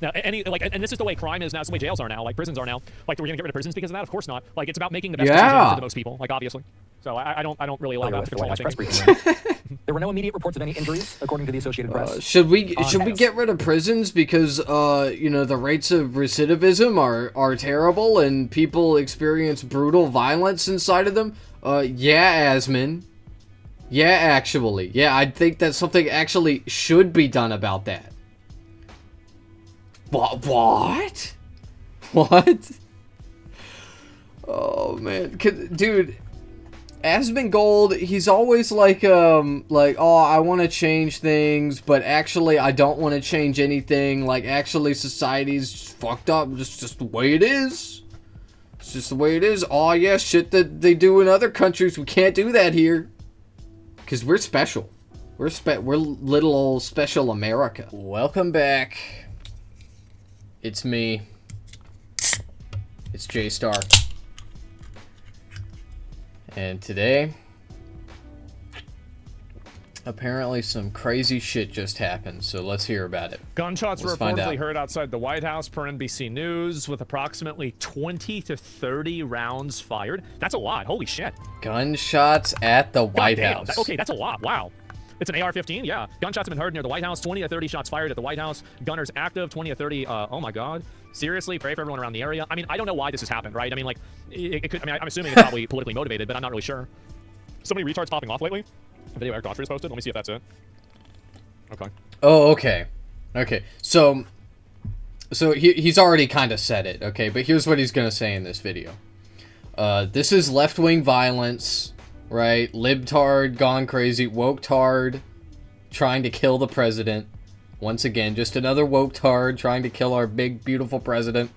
Now, and this is the way crime is now. It's the way jails are now. Like prisons are now. Like, we're gonna get rid of prisons because of that? Of course not. Like, it's about making the best decision for the most people. Like, obviously. So I don't really allow that to control my thinking. There were no immediate reports of any injuries, according to the Associated Press. Should we get rid of prisons because you know, the rates of recidivism are terrible and people experience brutal violence inside of them? Yeah, Asmon. Yeah, actually. Yeah, I think that something actually should be done about that. What? What? Oh man, dude. AsmonGold, he's always like, oh, I want to change things, but actually I don't want to change anything. Like, actually society's just fucked up. Just the way it is. It's just the way it is. Oh, yeah, shit that they do in other countries. We can't do that here. Because we're special. We're little old special America. Welcome back. It's me. It's J-Star. And today, apparently some crazy shit just happened, so let's hear about it. Gunshots were reportedly heard outside the White House per NBC News, with approximately 20 to 30 rounds fired. That's a lot. Holy shit. Gunshots at the White House. Okay, that's a lot. Wow. It's an AR-15, yeah. Gunshots have been heard near the White House. 20 to 30 shots fired at the White House. Gunners active. 20 to 30. Oh my God. Seriously, pray for everyone around the area. I mean, I don't know why this has happened, right? I mean, like, it could. I mean, I'm assuming it's probably politically motivated, but I'm not really sure. So many retards popping off lately. A video Eric Daughtry has posted. Let me see if that's it. Okay. Oh, okay. Okay. So he's already kind of said it. Okay, but here's what he's gonna say in this video. This is left-wing violence. Right, libtard gone crazy, woke-tard trying to kill the president. Once again, just another woke-tard trying to kill our big, beautiful president.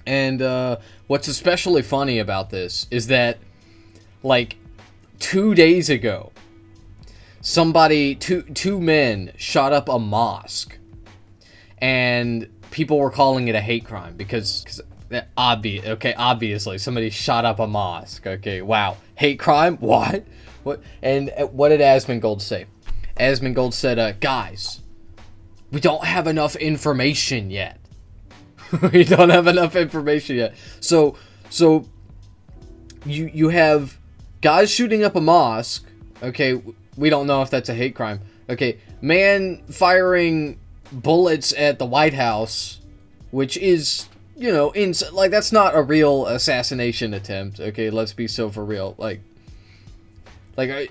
And what's especially funny about this is that, like, 2 days ago, two men shot up a mosque, and people were calling it a hate crime because obviously somebody shot up a mosque. Okay, wow, hate crime. What? And what did AsmonGold say? AsmonGold said, guys, we don't have enough information yet. We don't have enough information yet. So you have guys shooting up a mosque. Okay, we don't know if that's a hate crime. Okay, man firing bullets at the White House, which is, you know, like, that's not a real assassination attempt. Okay, let's be so for real. Like,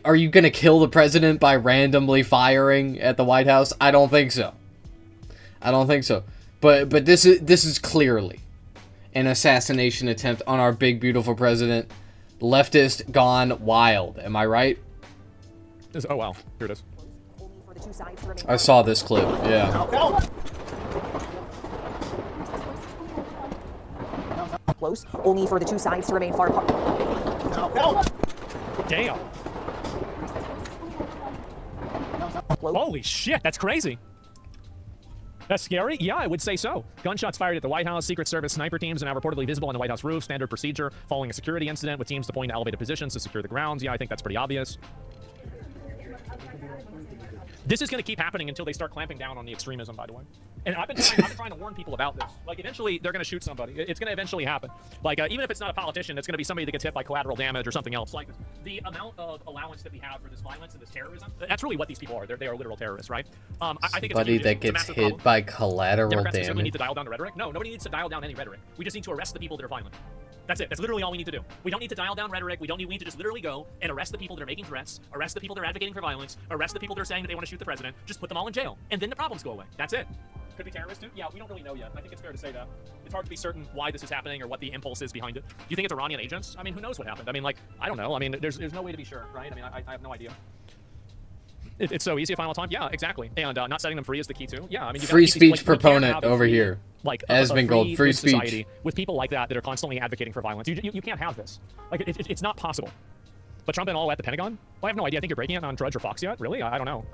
are you gonna kill the president by randomly firing at the White House? I don't think so. I don't think so. But this is clearly an assassination attempt on our big, beautiful president. Leftist gone wild. Am I right? Oh, wow. Here it is. I saw this clip. Yeah. Close, only for the two sides to remain far apart. Damn. Holy shit, that's crazy. That's scary? Yeah, I would say so. Gunshots fired at the White House. Secret Service sniper teams are now reportedly visible on the White House roof. Standard procedure following a security incident with teams deploying to elevated positions to secure the grounds. Yeah, I think that's pretty obvious. This is going to keep happening until they start clamping down on the extremism, by the way. And I've been trying to warn people about this. Like, eventually, they're going to shoot somebody. It's going to eventually happen. Like, even if it's not a politician, it's going to be somebody that gets hit by collateral damage or something else. Like, the amount of allowance that we have for this violence and this terrorism, that's really what these people are. They are literal terrorists, right? I think it's somebody that gets hit by collateral Democrats damage. Democrats need to dial down the rhetoric. No, nobody needs to dial down any rhetoric. We just need to arrest the people that are violent. That's it. That's literally all we need to do. We don't need to dial down rhetoric. We need to just literally go and arrest the people that are making threats, arrest the people that are advocating for violence, arrest the people that are saying that they want to shoot the president, just put them all in jail. And then the problems go away. That's it. Could be terrorists too? Yeah, we don't really know yet. I think it's fair to say that. It's hard to be certain why this is happening or what the impulse is behind it. Do you think it's Iranian agents? I mean, who knows what happened? I mean, like, I don't know. I mean, there's no way to be sure, right? I mean, I have no idea. It's so easy to find all the time. Yeah, exactly. And not setting them free is the key too. Yeah, I mean, free speech proponent over here. Like AsmonGold, free speech society with people like that are constantly advocating for violence. You can't have this. Like, it's not possible. But Trump and all at the Pentagon? Well, I have no idea. I think you're breaking it on Drudge or Fox yet? Really? I don't know.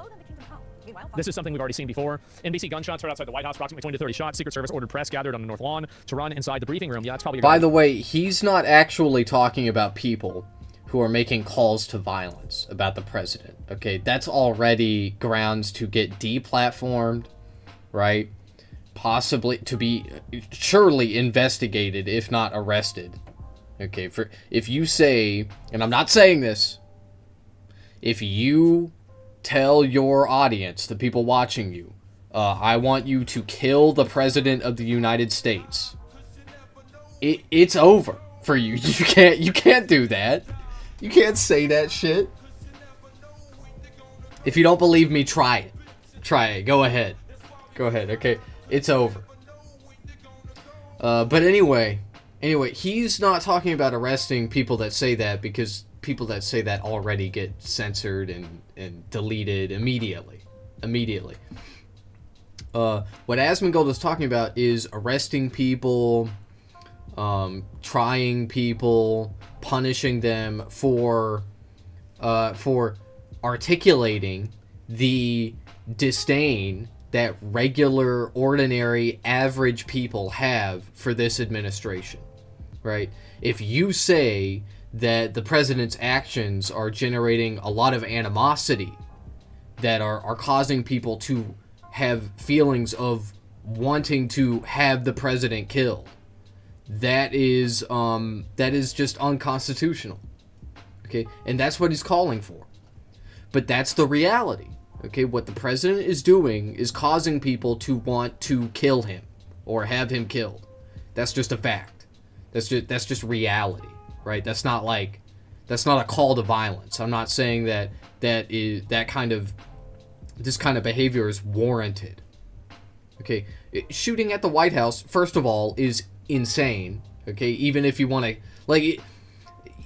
This is something we've already seen before. NBC gunshots heard outside the White House, approximately 20 to 30 shots. Secret Service ordered press gathered on the North Lawn to run inside the briefing room. Yeah, that's probably. By the way, he's not actually talking about people who are making calls to violence about the president. Okay, that's already grounds to get deplatformed, right? possibly to be surely investigated, if not arrested. Okay, for if you say, and I'm not saying this, if you tell your audience, the people watching you, I want you to kill the President of the United States, it's over for you. You can't do that. You can't say that shit. If you don't believe me, try it. Try it. Go ahead. Go ahead. Okay, it's over. But anyway, he's not talking about arresting people that say that, because people that say that already get censored and deleted immediately. What AsmonGold is talking about is arresting people, trying people, punishing them for articulating the disdain that regular, ordinary, average people have for this administration, right? If you say that the president's actions are generating a lot of animosity, that are causing people to have feelings of wanting to have the president killed, that is just unconstitutional. Okay, and that's what he's calling for. But that's the reality. Okay, what the president is doing is causing people to want to kill him or have him killed. That's just a fact. That's just reality, right? That's not a call to violence. I'm not saying that this kind of behavior is warranted. Okay, shooting at the White House, first of all, is insane. Okay, even if you want to,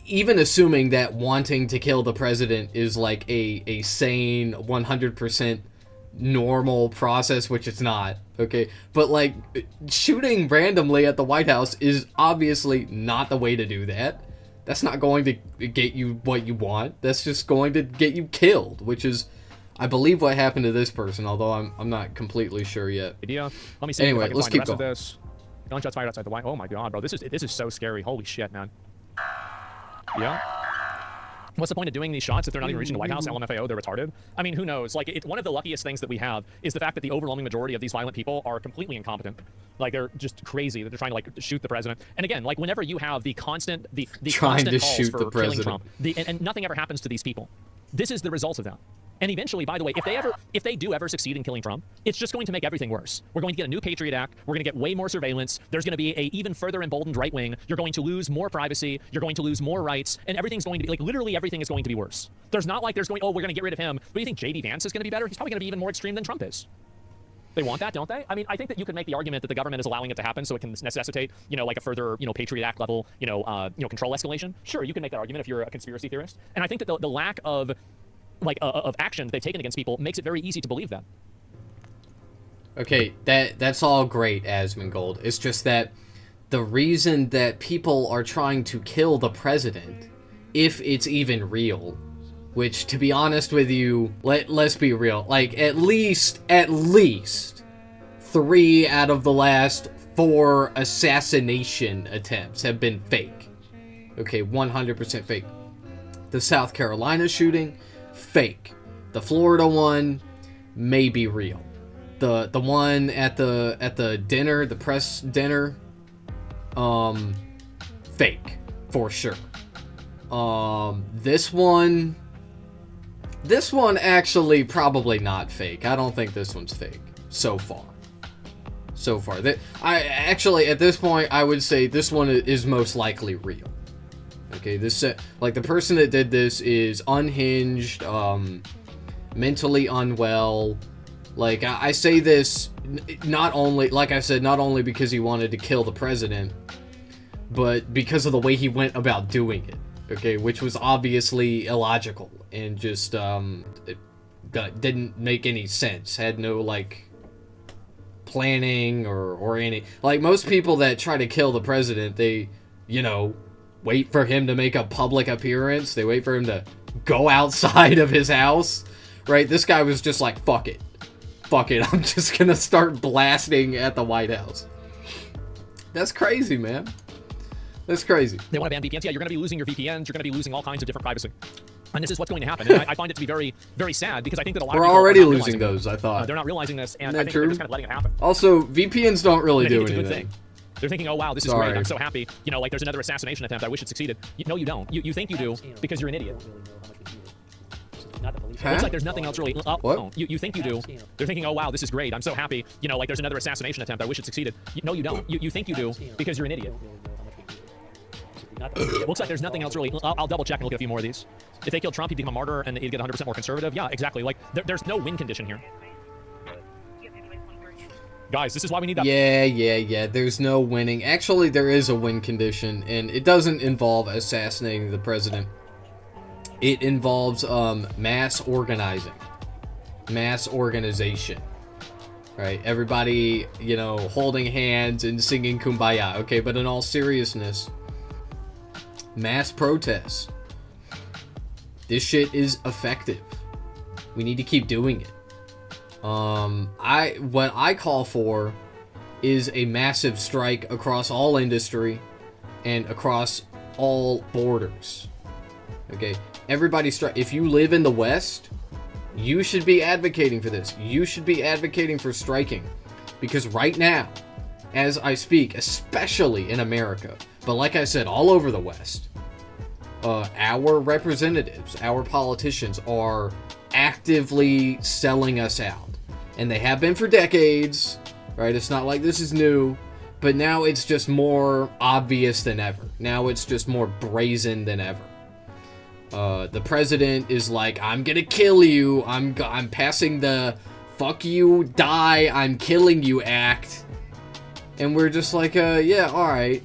even assuming that wanting to kill the president is like a sane 100% normal process, which it's not, okay? But like, shooting randomly at the White House is obviously not the way to do that. That's not going to get you what you want. That's just going to get you killed, which is, I believe, what happened to this person, although I'm not completely sure yet. Idea. Let me see Anyway, if I can let's find the keep rest of going. this. Gunshots fired outside the White. Oh my god, bro. This is so scary. Holy shit, man. Yeah. What's the point of doing these shots if they're not even reaching the White House? LMFAO, they're retarded. I mean, who knows? Like, one of the luckiest things that we have is the fact that the overwhelming majority of these violent people are completely incompetent. Like, they're just crazy that they're trying to, like, shoot the president. And again, like, whenever you have the constant Trying constant to calls shoot for the killing president. Trump, and nothing ever happens to these people. This is the result of that. And eventually, by the way, if they do ever succeed in killing Trump, it's just going to make everything worse. We're going to get a new Patriot Act. We're going to get way more surveillance. There's going to be a even further emboldened right wing. You're going to lose more privacy. You're going to lose more rights, and everything's going to be, like, literally everything is going to be worse. There's not like we're going to get rid of him. What do you think, J.D. Vance is going to be better? He's probably going to be even more extreme than Trump is. They want that, don't they? I mean, I think that you can make the argument that the government is allowing it to happen, so it can necessitate, like a further, Patriot Act level, control escalation. Sure, you can make that argument if you're a conspiracy theorist. And I think that the lack of action they've taken against people makes it very easy to believe that. Okay, that's all great, AsmonGold. It's just that the reason that people are trying to kill the president, if it's even real, which, to be honest with you, let's be real, like, at least 3 out of the last 4 assassination attempts have been fake. Okay, 100% fake. The South Carolina shooting, fake. The Florida one may be real. The one at the dinner, the press dinner, fake for sure. This one actually probably not fake. I don't think this one's fake so far. I actually, at this point, I would say this one is most likely real. Okay, this like, the person that did this is unhinged, mentally unwell. Like, I say this not only, like I said, not only because he wanted to kill the president, but because of the way he went about doing it. Okay, which was obviously illogical and just it didn't make any sense. Had no, like, planning or any, like, most people that try to kill the president, they, wait for him to make a public appearance. They wait for him to go outside of his house, right? This guy was just like, fuck it, I'm just gonna start blasting at the White House. That's crazy, man. That's crazy. They want to ban VPNs. Yeah, you're going to be losing your VPNs. You're going to be losing all kinds of different privacy. And this is what's going to happen. And I find it to be very, very sad because I think that a lot We're of people already are not losing realizing those, I thought. they're not realizing this, and Isn't I that think they're true? just kind of letting it happen. Also, VPNs don't really And I do think it's a good anything. thing. They're thinking, oh wow, this is Sorry. great. I'm so happy. You know, like there's another assassination attempt. I wish it succeeded. No, you don't. You think you do because you're an idiot. Huh? Looks like there's nothing else really. Oh, What? oh, you think you do. They're thinking, oh wow, this is great. I'm so happy. You know, like there's another assassination attempt. I wish it succeeded. No, you don't. You think you do because you're an idiot. It looks like there's nothing else really. I'll double check and look at a few more of these. If they killed Trump, he'd become a martyr and he'd get 100% more conservative. Yeah, exactly. Like there's no win condition here. Guys, this is why we need that. Yeah. There's no winning. Actually, there is a win condition, and it doesn't involve assassinating the president. It involves mass organizing, mass organization. Right? Everybody, you know, holding hands and singing "Kumbaya." Okay, but in all seriousness, mass protests. This shit is effective. We need to keep doing it. What I call for is a massive strike across all industry and across all borders. Okay, everybody strike. If you live in the West, you should be advocating for this. You should be advocating for striking, because right now, as I speak, especially in America, but like I said, all over the West, our representatives, our politicians are actively selling us out. And they have been for decades, right? It's not like this is new, but now it's just more obvious than ever. Now it's just more brazen than ever. The president is like, I'm gonna kill you. I'm passing the fuck you, die, I'm killing you act. And we're just like, yeah, alright.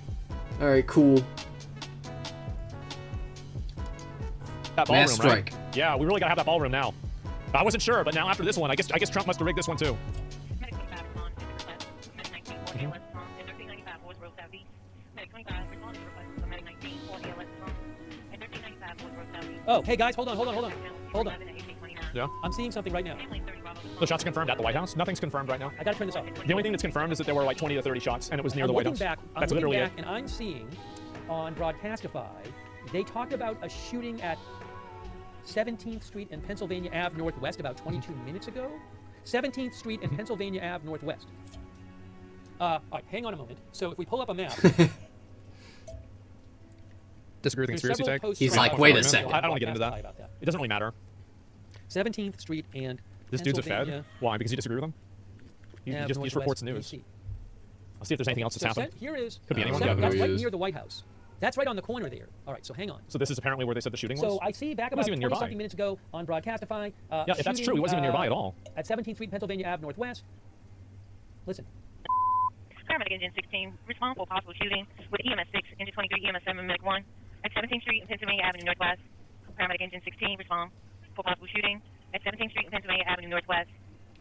Alright, cool. That ballroom, Mass strike. right? Yeah, we really gotta have that ballroom now. I wasn't sure, but now after this one, I guess Trump must have rigged this one too. Oh, hey guys, hold on. Yeah. I'm seeing something right now. The shots confirmed at the White House. Nothing's confirmed right now. I gotta turn this off. The only thing that's confirmed is that there were like 20 to 30 shots, and it was near the White House. That's literally it. And I'm seeing on Broadcastify, they talked about a shooting at 17th Street and Pennsylvania Ave Northwest about 22 minutes ago. 17th Street and Pennsylvania Ave Northwest. All right, hang on a moment. So if we pull up a map, Disagree with the conspiracy tag? He's like, wait a second. I don't want to get into that. It doesn't really matter. 17th Street and This dude's a Pennsylvania Fed? Why? Because you disagree with him? He Ave just Northwest, reports the news. DC. I'll see if there's anything else that's So happened. here is Could be anyone. Yeah, that's who he right is. near the White House. That's right on the corner there. All right, so hang on. So this is apparently where they said the shooting was? So I see back It about wasn't even 20 nearby. something minutes ago on Broadcastify. Yeah, if that's true, he wasn't even nearby at all. At 17th Street, Pennsylvania Ave Northwest. Listen. Paramedic Engine 16, respond for possible shooting with EMS 6, Engine 23, EMS 7, Medic 1 at 17th Street and Pennsylvania Avenue Northwest. Paramedic Engine 16, respond for possible shooting at 17th Street and Pennsylvania Avenue Northwest.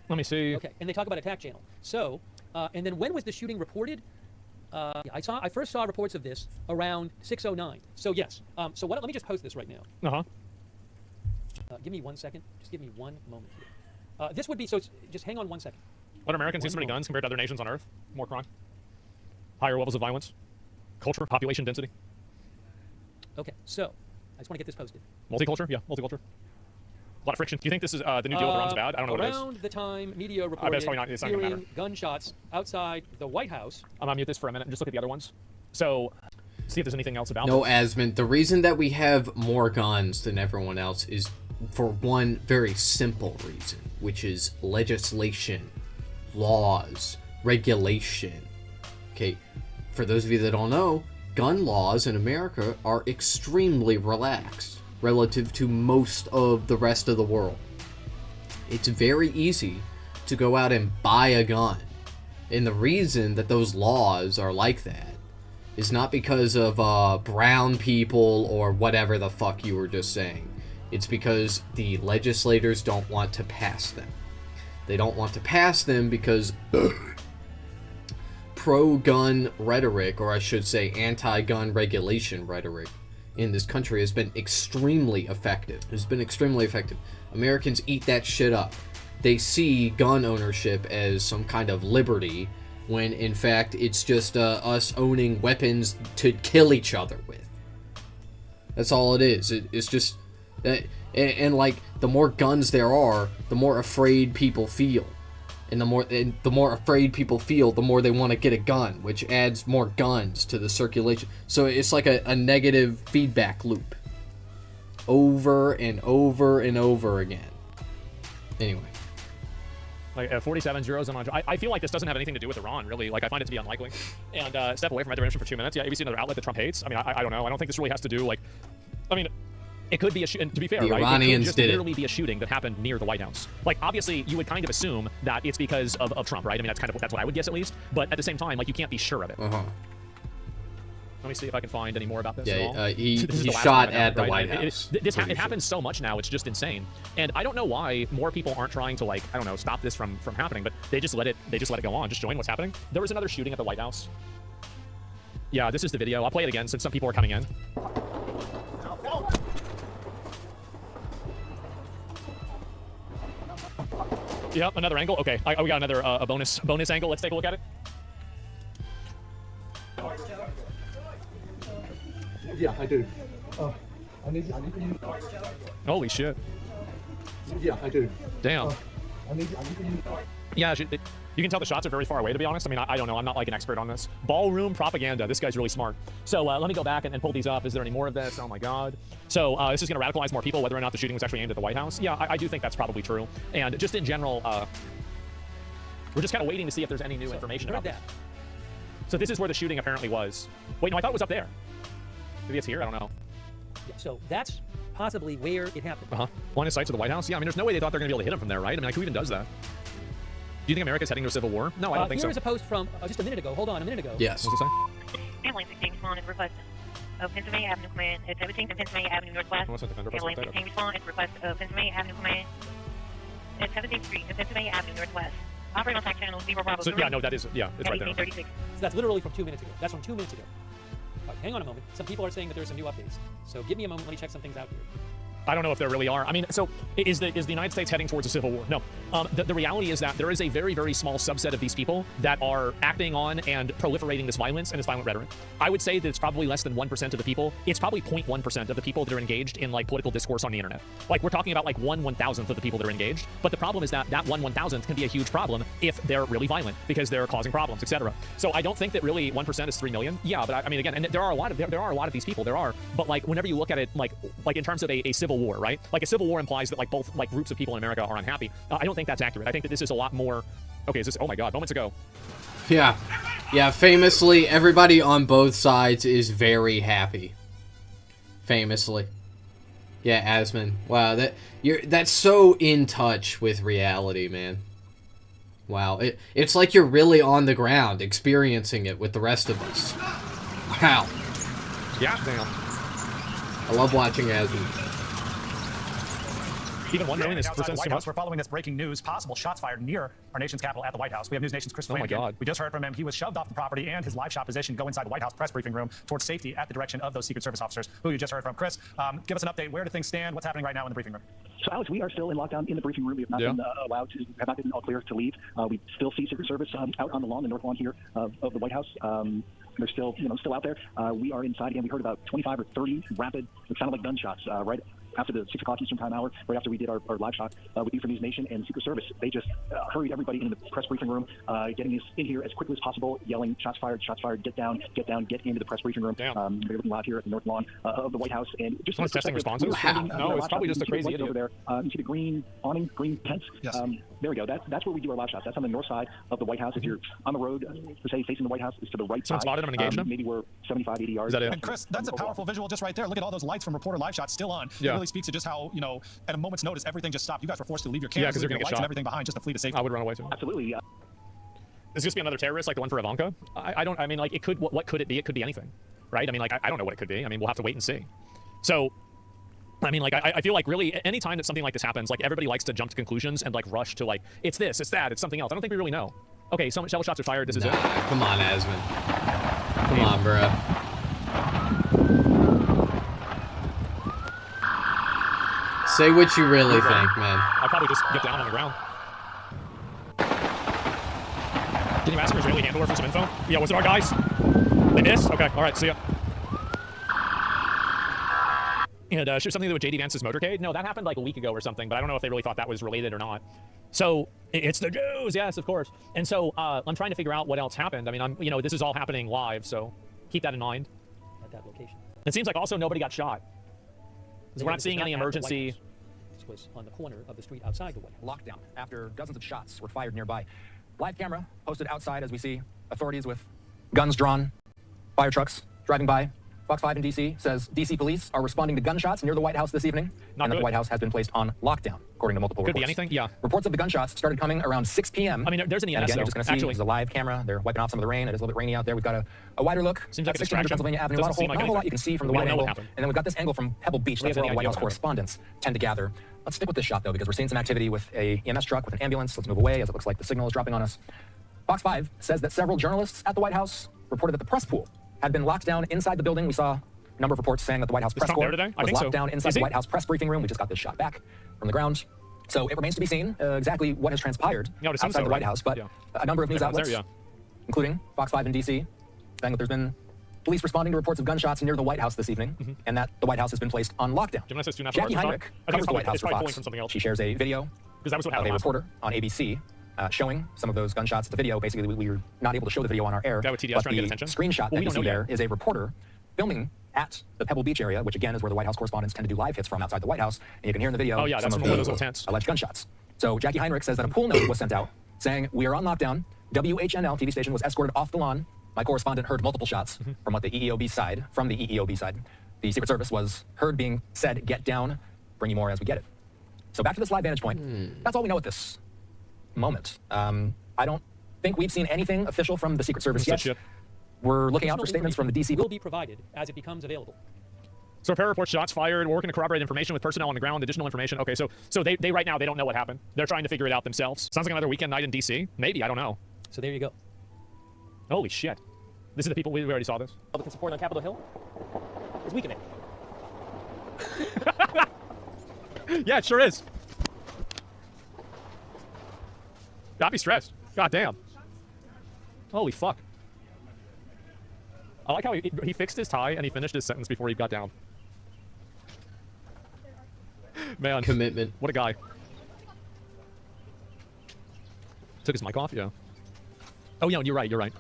Let me see. Okay, and they talk about attack channel. So, and then when was the shooting reported? I first saw reports of this around 6:09. So yes. So let me just post this right now. Uh-huh. Give me 1 second. Just give me one moment here. This would be so. Just hang on 1 second. Let Americans use so many guns compared to other nations on Earth? More crime? Higher levels of violence? Culture? Population density? Okay, so I just want to get this posted. Multiculture? Yeah, multiculture. A lot of friction. Do you think this is the new deal with Iran's bad? I don't know what it is. Around the time media bet reported it's probably not- it's not gonna hearing matter. gunshots outside the White House. I'm gonna mute this for a minute and just look at the other ones. So, see if there's anything else about No, this. Asmon, the reason that we have more guns than everyone else is for one very simple reason, which is legislation, laws, regulation. Okay, for those of you that don't know, gun laws in America are extremely relaxed relative to most of the rest of the world. It's very easy to go out and buy a gun. And the reason that those laws are like that is not because of brown people or whatever the fuck you were just saying. It's because the legislators don't want to pass them. They don't want to pass them because pro-gun rhetoric, or I should say anti-gun regulation rhetoric, in this country has been extremely effective. It's been extremely effective. Americans eat that shit up. They see gun ownership as some kind of liberty, when in fact it's just us owning weapons to kill each other with. That's all it is. It's just And like the more guns there are, the more afraid people feel. And the more afraid people feel, the more they want to get a gun, which adds more guns to the circulation. So it's like a negative feedback loop. Over and over and over again. Anyway. Like 47 zeros on. I feel like this doesn't have anything to do with Iran, really. Like I find it to be unlikely. And step away from intervention for 2 minutes. Yeah, ABC, another outlet that Trump hates. I mean, I don't know. I don't think this really has to do like. I mean, it could be a and to be fair, the right? Iranians it could just did literally be a shooting that happened near the White House. Like obviously, you would kind of assume that it's because of Trump, right? I mean, that's what I would guess at least. But at the same time, like you can't be sure of it. Let me see if I can find any more about this at all. He shot at the White House. It happens so much now, it's just insane. And I don't know why more people aren't trying to, like, I don't know, stop this from happening, but they just let it go on, just join what's happening. There was another shooting at the White House. Yeah, this is the video. I'll play it again since some people are coming in. Yep, another angle. Okay, we got another a bonus angle. Let's take a look at it. Yeah, I do. I need you. Holy shit. Yeah, I do. Damn. I need you. Yeah, you can tell the shots are very far away, to be honest. I mean, I don't know. I'm not like an expert on this. Ballroom propaganda. This guy's really smart. So let me go back and pull these up. Is there any more of this? Oh my God. So this is going to radicalize more people, whether or not the shooting was actually aimed at the White House. Yeah, I do think that's probably true. And just in general, we're just kind of waiting to see if there's any new information about that. So this is where the shooting apparently was. Wait, no, I thought it was up there. Maybe it's here? I don't know. Yeah, so that's possibly where it happened. Line of sight to the White House? Yeah, I mean, there's no way they thought they're going to be able to hit him from there, right? I mean, like, who even does that? Do you think America's heading to a civil war? No, I don't think so. Here is a post from just a minute ago. Hold on, a minute ago. Yes. What's it say? Airline 16 respond at request of Pennsylvania Avenue Command at 17th and Pennsylvania Avenue Northwest. Airline 16 respond at request of Pennsylvania Avenue Command at 17th Street and Pennsylvania Avenue Northwest. Operating on channel 0 Bravo. So, yeah, no, that is, yeah, it's right there. 1836. So that's literally from 2 minutes ago. That's from 2 minutes ago. All right, hang on a moment. Some people are saying that there's some new updates. So give me a moment. Let me check some things out here. I don't know if there really are. I mean, so is the United States heading towards a civil war? No. The reality is that there is a very, very small subset of these people that are acting on and proliferating this violence and this violent rhetoric. I would say that it's probably less than 1% of the people. It's probably 0.1% of the people that are engaged in like political discourse on the internet. Like we're talking about like 1/1000th of the people that are engaged. But the problem is that 1/1000th can be a huge problem if they're really violent because they're causing problems, etc. So I don't think that really 1% is 3 million. Yeah, but I mean, again, and there are a lot of these people. There are, but like whenever you look at it, like in terms of a civil war, right? Like a civil war implies that like both like groups of people in America are unhappy. I don't think that's accurate. I think that this is a lot more. Okay, is this? Oh my God! Moments ago. Yeah. Famously, everybody on both sides is very happy. Famously. Yeah, Asmon. Wow, that's so in touch with reality, man. Wow, it's like you're really on the ground experiencing it with the rest of us. Wow. Yeah, damn. I love watching Asmon. Even 1 million is outside the too White much. House. We're following this breaking news. Possible shots fired near our nation's capital at the White House. We have News Nation's Chris Oh my Flanagan. God. We just heard from him. He was shoved off the property and his live shot position go inside the White House press briefing room towards safety at the direction of those Secret Service officers who you just heard from. Chris, give us an update. Where do things stand? What's happening right now in the briefing room? So, Alex, we are still in lockdown in the briefing room. We have not been allowed to, have not been all clear to leave. We still see Secret Service out on the lawn, the north lawn here of the White House. They're still, still out there. We are inside again. We heard about 25 or 30 rapid, it sounded like gunshots right after the 6 o'clock Eastern Time hour, right after we did our live shot with you for News Nation and Secret Service. They just hurried everybody into the press briefing room, getting us in here as quickly as possible, yelling, shots fired, get down, get into the press briefing room. They're looking live here at the north lawn of the White House. And just someone's testing responses? No, it's probably just a crazy idiot. Over there. You see the green awning, green tents? Yes. There we go. That's where we do our live shots. That's on the north side of the White House. If you're on the road, per se, facing the White House, is to the right Someone side. spotted him and engaged him? Maybe we're 75, 80 yards. Is that it? And Chris, that's a powerful visual just right there. Look at all those lights from reporter live shots still on. Yeah. It really speaks to just how, at a moment's notice, everything just stopped. You guys were forced to leave your cameras, 'cause they're gonna your get lights shot. and everything behind just to flee to safety. I would run away too. Absolutely. Is this be another terrorist like the one for Ivanka? I mean, like, it could, what could it be? It could be anything, right? I mean, like, I don't know what it could be. I mean, we'll have to wait and see. So, I mean, like, I feel like really any time that something like this happens, like, everybody likes to jump to conclusions and, like, rush to, like, it's this, it's that, it's something else. I don't think we really know. Okay, some shell shots are fired. This is it. Come on, Asmon. Come on, bro. Say what you really think, man. I'll probably just get down on the ground. Can you ask your Israeli handler for some info? Yeah, was it our guys? They missed? Okay, alright, see ya. And shoot something with JD Vance's motorcade. No, that happened like a week ago or something, but I don't know if they really thought that was related or not. So it's the Jews, yes, of course. And so I'm trying to figure out what else happened. I mean, this is all happening live, so keep that in mind. At that location. It seems like also nobody got shot. Yeah, We're not seeing any emergency. This was on the corner of the street outside the White House. Lockdown after dozens of shots were fired nearby. Live camera posted outside as we see authorities with guns drawn, fire trucks driving by. Fox 5 in D.C. says D.C. police are responding to gunshots near the White House this evening, and that the White House has been placed on lockdown, according to multiple reports. Could be anything, yeah. Reports of the gunshots started coming around 6 p.m. I mean, there's an EMS, and again, though, you're just going to see actually. this is a live camera. They're wiping off some of the rain. It is a little bit rainy out there. We've got a wider look. Seems like at a 1600 distraction. Pennsylvania Avenue. Doesn't Not a seem whole like lot you can see from the we wide don't know angle. what happened. And then we've got this angle from Pebble Beach. We That's have where any all the White idea House what correspondents tend to gather. Let's stick with this shot, though, because we're seeing some activity with a EMS truck, with an ambulance. Let's move away as it looks like the signal is dropping on us. Fox 5 says that several journalists at the White House reported that the press pool had been locked down inside the building. We saw a number of reports saying that the White House press corps was locked down inside the White House press briefing room. We just got this shot back from the ground. So it remains to be seen exactly what has transpired outside the White House. But a number of news outlets, including Fox 5 in D.C., saying that there's been police responding to reports of gunshots near the White House this evening, and that the White House has been placed on lockdown. Jackie Heinrich covers the White House for Fox. She shares a video of a reporter on ABC showing some of those gunshots. The video, basically, we were not able to show the video on our air, but the screenshot that you see there is a reporter filming at the Pebble Beach area, which again is where the White House correspondents tend to do live hits from outside the White House, and you can hear in the video some of the alleged gunshots. So Jackie Heinrich says that a pool note was sent out saying, "We are on lockdown. WHNL TV station was escorted off the lawn. My correspondent heard multiple shots from the EEOB side. The Secret Service was heard being said, 'Get down, bring you more as we get it.'" So back to this live vantage point. That's all we know at this moment. I don't think we've seen anything official from the Secret Service yet. We're looking out for statements from the DC. Will be provided as it becomes available. So repair reports shots fired. We're working to corroborate information with personnel on the ground, additional information. Okay, so they right now, they don't know what happened. They're trying to figure it out themselves. Sounds like another weekend night in DC. Maybe, I don't know. So there you go. Holy shit. This is the people, we already saw this. Republican support on Capitol Hill is weakening. Yeah, it sure is. I'd be stressed. God damn. Holy fuck. I like how he fixed his tie and he finished his sentence before he got down. Man. Commitment. What a guy. Took his mic off? Yeah. Oh, yeah, you're right.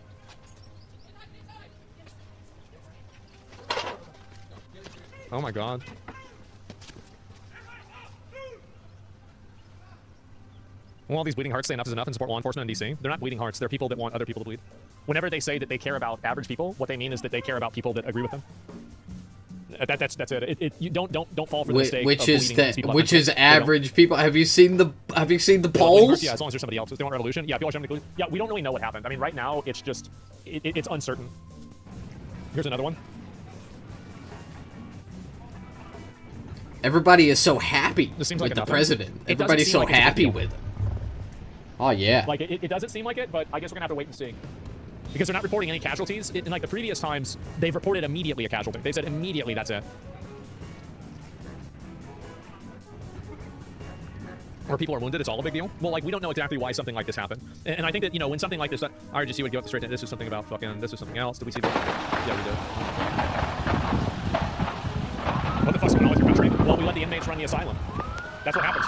Oh my god. Well, all these bleeding hearts say enough is enough and support law enforcement in DC. They're not bleeding hearts. They're people that want other people to bleed. Whenever they say that they care about average people, what they mean is that they care about people that agree with them. That's it. You don't fall for the mistake which of is bleeding people which is average people. Have you seen the polls? Yeah, as long as there's somebody else. If they want revolution, yeah, people are generally. Yeah, we don't really know what happened. I mean, right now it's just it's uncertain. Here's another one. Everybody is so happy with the president. Everybody's so happy with him. Oh yeah. Like it doesn't seem like it, but I guess we're gonna have to wait and see. Because they're not reporting any casualties. In like the previous times, they've reported immediately a casualty. They said immediately, that's it. Or people are wounded, it's all a big deal. Well, like, we don't know exactly why something like this happened. And I think that, when something like this, RGC would go up the straight, this is something about fucking, this is something else. Did we see this? Yeah, we did. What the fuck's going on with your country? Well, we let the inmates run the asylum. That's what happens.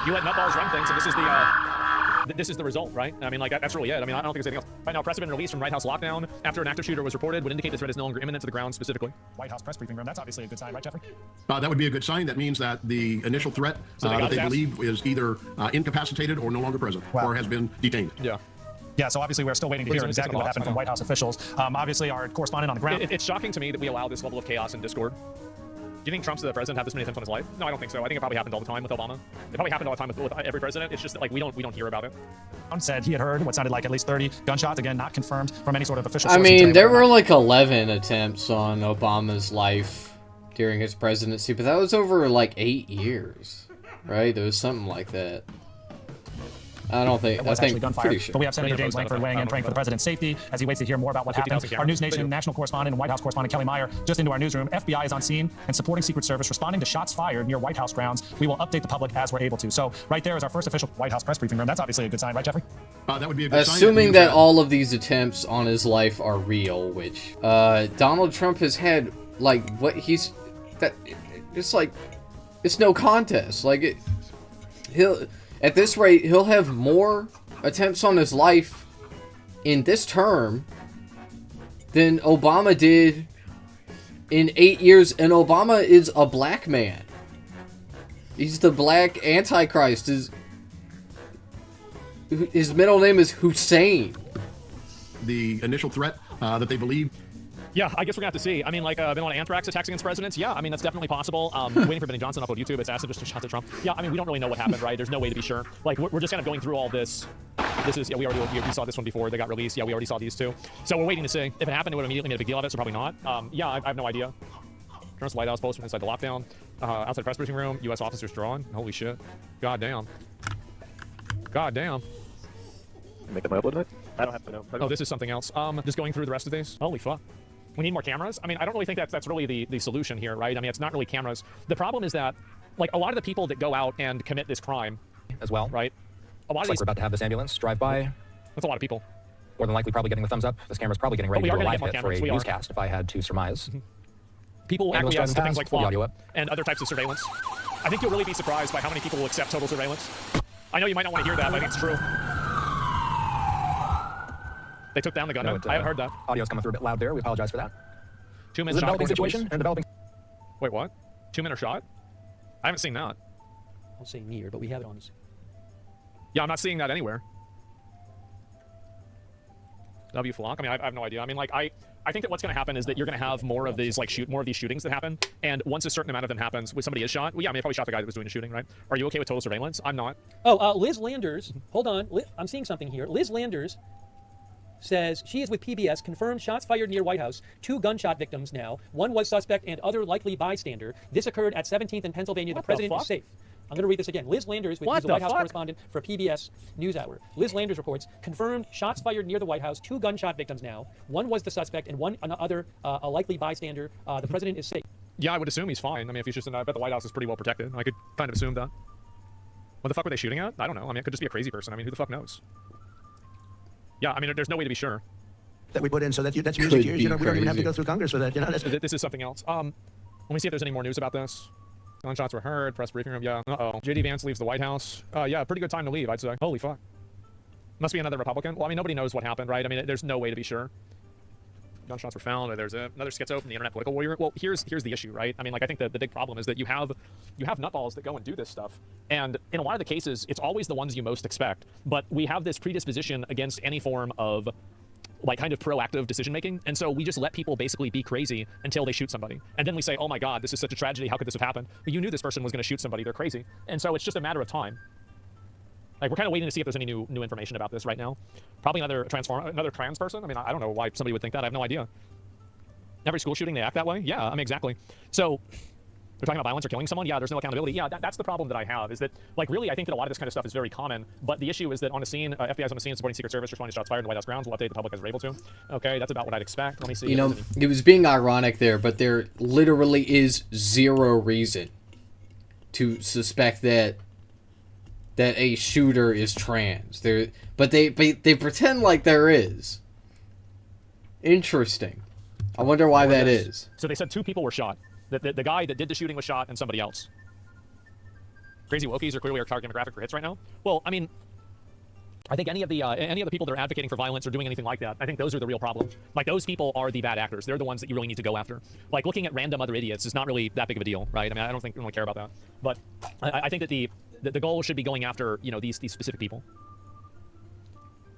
You let nutballs run things, and this is the result, right? I mean, like, that's really it. I mean, I don't think there's anything else. Right now, press have been released from White House lockdown after an active shooter was reported would indicate the threat is no longer imminent to the ground specifically. White House press briefing room. That's obviously a good sign, right, Jeffrey? That would be a good sign. That means that the initial threat that they believe is either incapacitated or no longer present or has been detained. Yeah. Yeah, so obviously we're still waiting to hear exactly what happened from White House officials. Obviously, our correspondent on the ground. It's shocking to me that we allow this level of chaos and discord. Do you think Trump's the president had this many attempts on his life? No, I don't think so. I think it probably happened all the time with Obama. It probably happened all the time with every president. It's just that, like, we don't hear about it. Said he had heard what sounded like at least 30 gunshots. Again, not confirmed from any sort of official. I mean, there were like 11 attempts on Obama's life during his presidency, but that was over like 8 years, right? There was something like that. I don't think. I think gunfire. Pretty sure. But we have Senator James Lankford weighing in, praying for the president's safety as he waits to hear more about what happened. Our News Nation national correspondent and White House correspondent Kelly Meyer just into our newsroom. FBI is on scene and supporting Secret Service, responding to shots fired near White House grounds. We will update the public as we're able to. So right there is our first official White House press briefing room. That's obviously a good sign, right, Jeffrey? That would be a good sign. Assuming that all of these attempts on his life are real, which Donald Trump has had, like, what he's that. it's like, it's no contest. Like, at this rate, he'll have more attempts on his life in this term than Obama did in 8 years, and Obama is a black man. He's the black Antichrist. His middle name is Hussein. The initial threat that they believe. Yeah, I guess we're gonna have to see. I mean, like, been on anthrax attacks against presidents. Yeah, I mean, that's definitely possible. Waiting for Benny Johnson to upload YouTube. It's asked him just to shot to Trump. Yeah, I mean, we don't really know what happened, right? There's no way to be sure. Like, we're just kind of going through all this. This is, yeah, we saw this one before. They got released. Yeah, we already saw these two. So we're waiting to see. If it happened, it would immediately made a big deal of it, so probably not. Yeah, I have no idea. Journalist White House post from inside the lockdown. Outside press briefing room, U.S. officers drawn. Holy shit. God damn. God damn. Make them upload it? I don't have to know. Oh, this is something else. Just going through the rest of these. Holy fuck. We need more cameras. I mean, I don't really think that's really the solution here, right? I mean, it's not really cameras. The problem is that, like, a lot of the people that go out and commit this crime as well, right? A lot of like we're about to have this ambulance drive by. That's a lot of people. More than likely, probably getting the thumbs up. This camera's probably getting ready to do a live hit for a newscast, if I had to surmise. People will acquiesce to things like the audio up. and other types of surveillance. I think you'll really be surprised by how many people will accept total surveillance. I know you might not want to hear that, but I think it's true. They took down the gunman. I haven't heard that. Audio's coming through a bit loud there. We apologize for that. 2 men shot. Developing situation and developing. Wait, what? 2 men are shot? I haven't seen that. I'll say near, but we have it on this. Yeah, I'm not seeing that anywhere. W Flock. I mean, I have no idea. I mean, like, I think that what's going to happen is that you're going to have more of these, like, more of these shootings that happen. And once a certain amount of them happens, when somebody is shot, well, yeah, I mean, I probably shot the guy that was doing the shooting, right? Are you okay with total surveillance? I'm not. Oh, Liz Landers. Hold on. I'm seeing something here. Liz Landers says she is with PBS, confirmed shots fired near White House, 2 gunshot victims now. One was suspect and other likely bystander. This occurred at 17th and Pennsylvania. The president is safe. I'm going to read this again. Liz Landers, who's the White House correspondent for PBS NewsHour. Liz Landers reports, confirmed shots fired near the White House, 2 gunshot victims now. One was the suspect and one other, a likely bystander. The president is safe. Yeah, I would assume he's fine. I mean, if he's just in, I bet the White House is pretty well protected. I could kind of assume that. What the fuck were they shooting at? I don't know. I mean, it could just be a crazy person. I mean, who the fuck knows? Yeah, I mean, there's no way to be sure. That we put in, so that's music. We don't even have to go through Congress for that. You know, this is something else. Let me see if there's any more news about this. Gunshots were heard. Press briefing room. Yeah. Uh-oh. JD Vance leaves the White House. Yeah, pretty good time to leave, I'd say. Holy fuck. Must be another Republican. Well, I mean, nobody knows what happened, right? I mean, there's no way to be sure. Gunshots were found. There's another schizo from the internet political warrior. Well, here's the issue, right? I mean, like, I think the big problem is that you have nutballs that go and do this stuff, and in a lot of the cases, it's always the ones you most expect. But we have this predisposition against any form of, like, kind of proactive decision making, and so we just let people basically be crazy until they shoot somebody, and then we say, oh my god, this is such a tragedy, how could this have happened? But you knew this person was going to shoot somebody, they're crazy. And so it's just a matter of time. Like, we're kind of waiting to see if there's any new information about this right now. Probably another trans person. I mean, I don't know why somebody would think that. I have no idea. Every school shooting, they act that way. Yeah, I mean, exactly. So they're talking about violence or killing someone. Yeah, there's no accountability. Yeah, that's the problem that I have, is that, like, really, I think that a lot of this kind of stuff is very common, but the issue is that on the scene, FBI's on the scene supporting Secret Service, responding to shots fired in the White House grounds. We'll update the public as we're able to. Okay, that's about what I'd expect. Let me see. You know, it was being ironic there, but there literally is zero reason to suspect that a shooter is trans. But they pretend like there is. Interesting. I wonder why that is. So they said 2 people were shot. The guy that did the shooting was shot, and somebody else. Crazy wokies are clearly our target demographic for hits right now. Well, I mean, I think any of the people that are advocating for violence or doing anything like that, I think those are the real problem. Like, those people are the bad actors. They're the ones that you really need to go after. Like, looking at random other idiots is not really that big of a deal, right? I mean, I don't think we really care about that. But I think that the goal should be going after, you know, these specific people.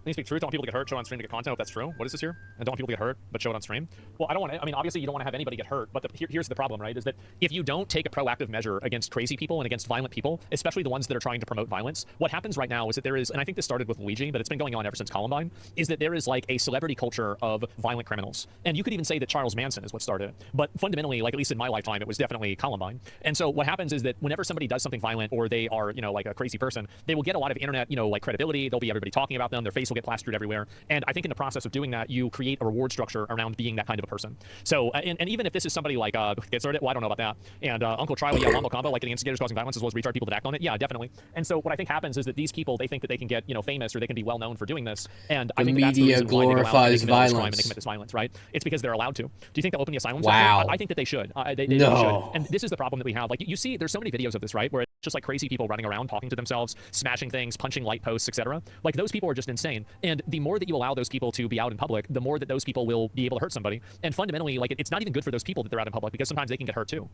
Let me speak truth. Don't want people to get hurt, show it on stream to get content, if that's true. What is this here? And don't want people to get hurt, but show it on stream. Well, I don't want to, I mean, obviously you don't want to have anybody get hurt, but here's the problem, right? Is that if you don't take a proactive measure against crazy people and against violent people, especially the ones that are trying to promote violence, what happens right now is that there is, and I think this started with Luigi, but it's been going on ever since Columbine, is that there is, like, a celebrity culture of violent criminals. And you could even say that Charles Manson is what started it. But fundamentally, like, at least in my lifetime, it was definitely Columbine. And so what happens is that whenever somebody does something violent, or they are, you know, like a crazy person, they will get a lot of internet, you know, like, credibility. There'll be everybody talking about them. Their face will will get plastered everywhere. And I think in the process of doing that, you create a reward structure around being that kind of a person. So, and even if this is somebody like, well, I don't know about that. And Uncle Triley, yeah, Wombo Combo, like getting instigators causing violence as well as retard people that act on it. Yeah, definitely. And so what I think happens is that these people, they think that they can get, famous or they can be well known for doing this. And I think that's the reason why they go out and they commit this crime and they commit this violence, right? It's because they're allowed to. Do you think they'll open the asylums? Wow. I think that they should. They No. should. And this is the problem that we have. Like, you see, there's so many videos of this, right? Where it's just like crazy people running around, talking to themselves, smashing things, punching light posts, etc. Like, those people are just insane. And the more that you allow those people to be out in public, the more that those people will be able to hurt somebody. And fundamentally, like, it's not even good for those people that they're out in public, because sometimes they can get hurt too.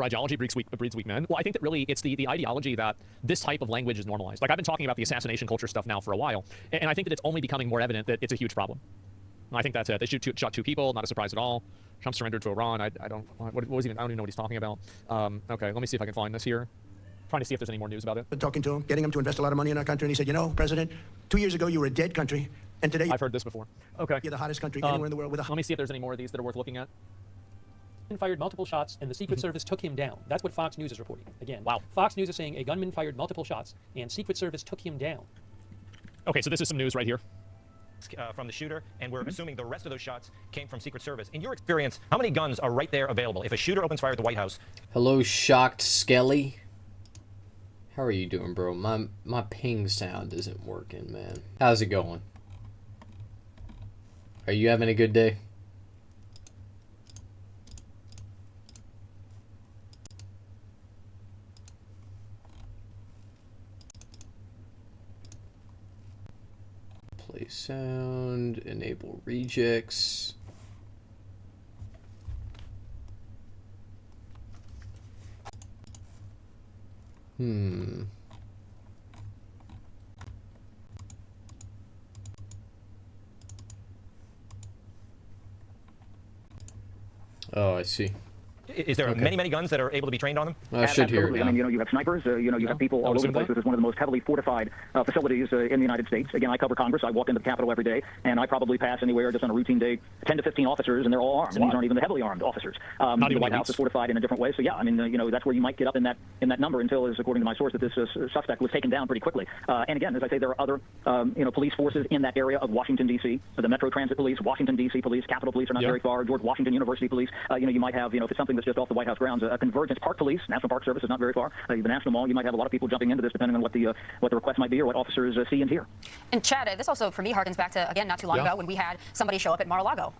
Ideology breeds weak men. Well, I think that really it's the ideology that this type of language is normalized. Like, I've been talking about the assassination culture stuff now for a while, and I think that it's only becoming more evident that it's a huge problem. And I think that's it. They shot 2 people, not a surprise at all. Trump surrendered to Iran. I don't even know what he's talking about. Okay, let me see if I can find this here. Trying to see if there's any more news about it. Talking to him, getting him to invest a lot of money in our country, and he said, President, 2 years ago you were a dead country, and today I've heard this before. Okay, you're the hottest country anywhere in the world. Let me see if there's any more of these that are worth looking at. Fired multiple shots and the Secret Service took him down. That's what Fox News is reporting. Again, wow. Fox News is saying a gunman fired multiple shots and Secret Service took him down. Okay, so this is some news right here. From the shooter, and we're assuming the rest of those shots came from Secret Service. In your experience, how many guns are right there available? If a shooter opens fire at the White House. Hello, Shocked Skelly. How are you doing, bro? My ping sound isn't working, man. How's it going? Are you having a good day? Play sound, enable rejects. Oh, I see. Is there many guns that are able to be trained on them? I should hear it now. I mean, you have snipers, you have people all over the place. This is one of the most heavily fortified facilities in the United States. Again, I cover Congress. I walk into the Capitol every day, and I probably pass anywhere just on a routine day 10 to 15 officers, and they're all armed. And these aren't even the heavily armed officers. The White House is fortified in a different way. So yeah, I mean, that's where you might get up in that number until, as according to my source, that this suspect was taken down pretty quickly. And again, as I say, there are other police forces in that area of Washington D.C. The Metro Transit Police, Washington D.C. Police, Capitol Police are not very far. George Washington University Police. You might have, if it's something that's just off the White House grounds, a Convergence Park Police, National Park Service is not very far. The National Mall, you might have a lot of people jumping into this depending on what the request might be or what officers see and hear. And Chad, this also for me harkens back to, again, not too long ago when we had somebody show up at Mar-a-Lago,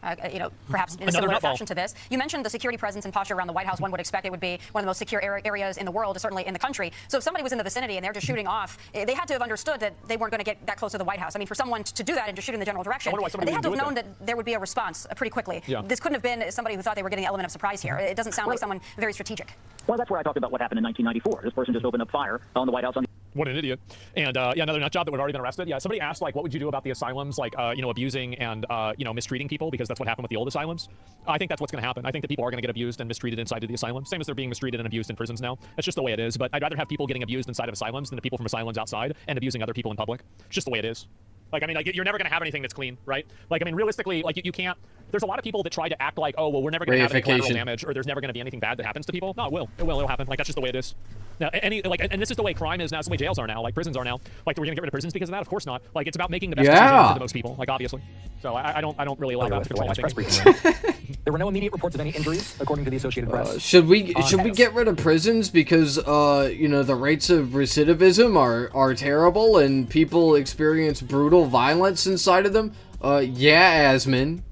perhaps in a similar fashion to this. You mentioned the security presence and posture around the White House. One would expect it would be one of the most secure areas in the world, certainly in the country. So if somebody was in the vicinity and they're just shooting off, they had to have understood that they weren't going to get that close to the White House. I mean, for someone to do that and just shoot in the general direction, they had to have known that there would be a response pretty quickly. This couldn't have been somebody who thought they were getting an element of surprise here. It doesn't sound like someone very strategic. Well, that's where I talked about what happened in 1994. This person just opened up fire on the White House. What an idiot. And another nut job that would already been arrested. Yeah, somebody asked, like, what would you do about the asylums, like, abusing and, mistreating people, because that's what happened with the old asylums. I think that's what's going to happen. I think that people are going to get abused and mistreated inside of the asylums, same as they're being mistreated and abused in prisons now. That's just the way it is. But I'd rather have people getting abused inside of asylums than the people from asylums outside and abusing other people in public. It's just the way it is. Like, I mean, like, you're never going to have anything that's clean, right? Like, I mean, realistically, like, you can't... There's a lot of people that try to act like, oh, well, we're never going to have any collateral damage, or there's never going to be anything bad that happens to people. No, it will. It'll happen. Like, that's just the way it is. Now, and this is the way crime is now. It's the way jails are now. Like, prisons are now. Like, we're going to get rid of prisons because of that? Of course not. Like, it's about making the best decisions for most people. Like, obviously. So I don't really allow that to control my thinking. There were no immediate reports of any injuries, according to the Associated Press. Should we get rid of prisons because the rates of recidivism are terrible and people experience brutal violence inside of them? Yeah, Asmon.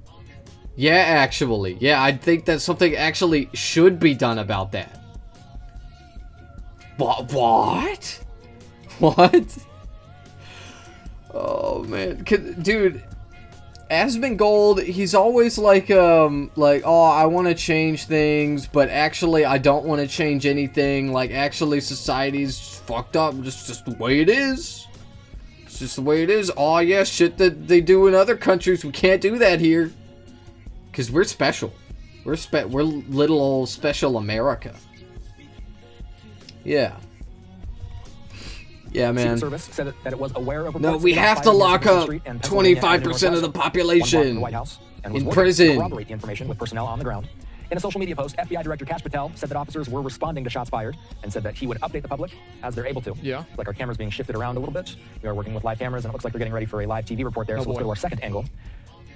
Yeah, actually. Yeah, I think that something actually should be done about that. What? What? Oh, man. Dude, AsmonGold, he's always like, oh, I want to change things, but actually I don't want to change anything. Like, actually society's fucked up. Just the way it is. It's just the way it is. Oh, yeah, shit that they do in other countries. We can't do that here. Because we're special. We're little old special America. Yeah. Yeah, man. Secret Service said that it was aware of no, we have to lock up 25% of the population White House and was in prison. corroborate the information with personnel on the ground. In a social media post, FBI Director Kash Patel said that officers were responding to shots fired and said that he would update the public as they're able to. Yeah. It's like our camera's being shifted around a little bit. We are working with live cameras, and it looks like they're getting ready for a live TV report there. So let's go to our second angle.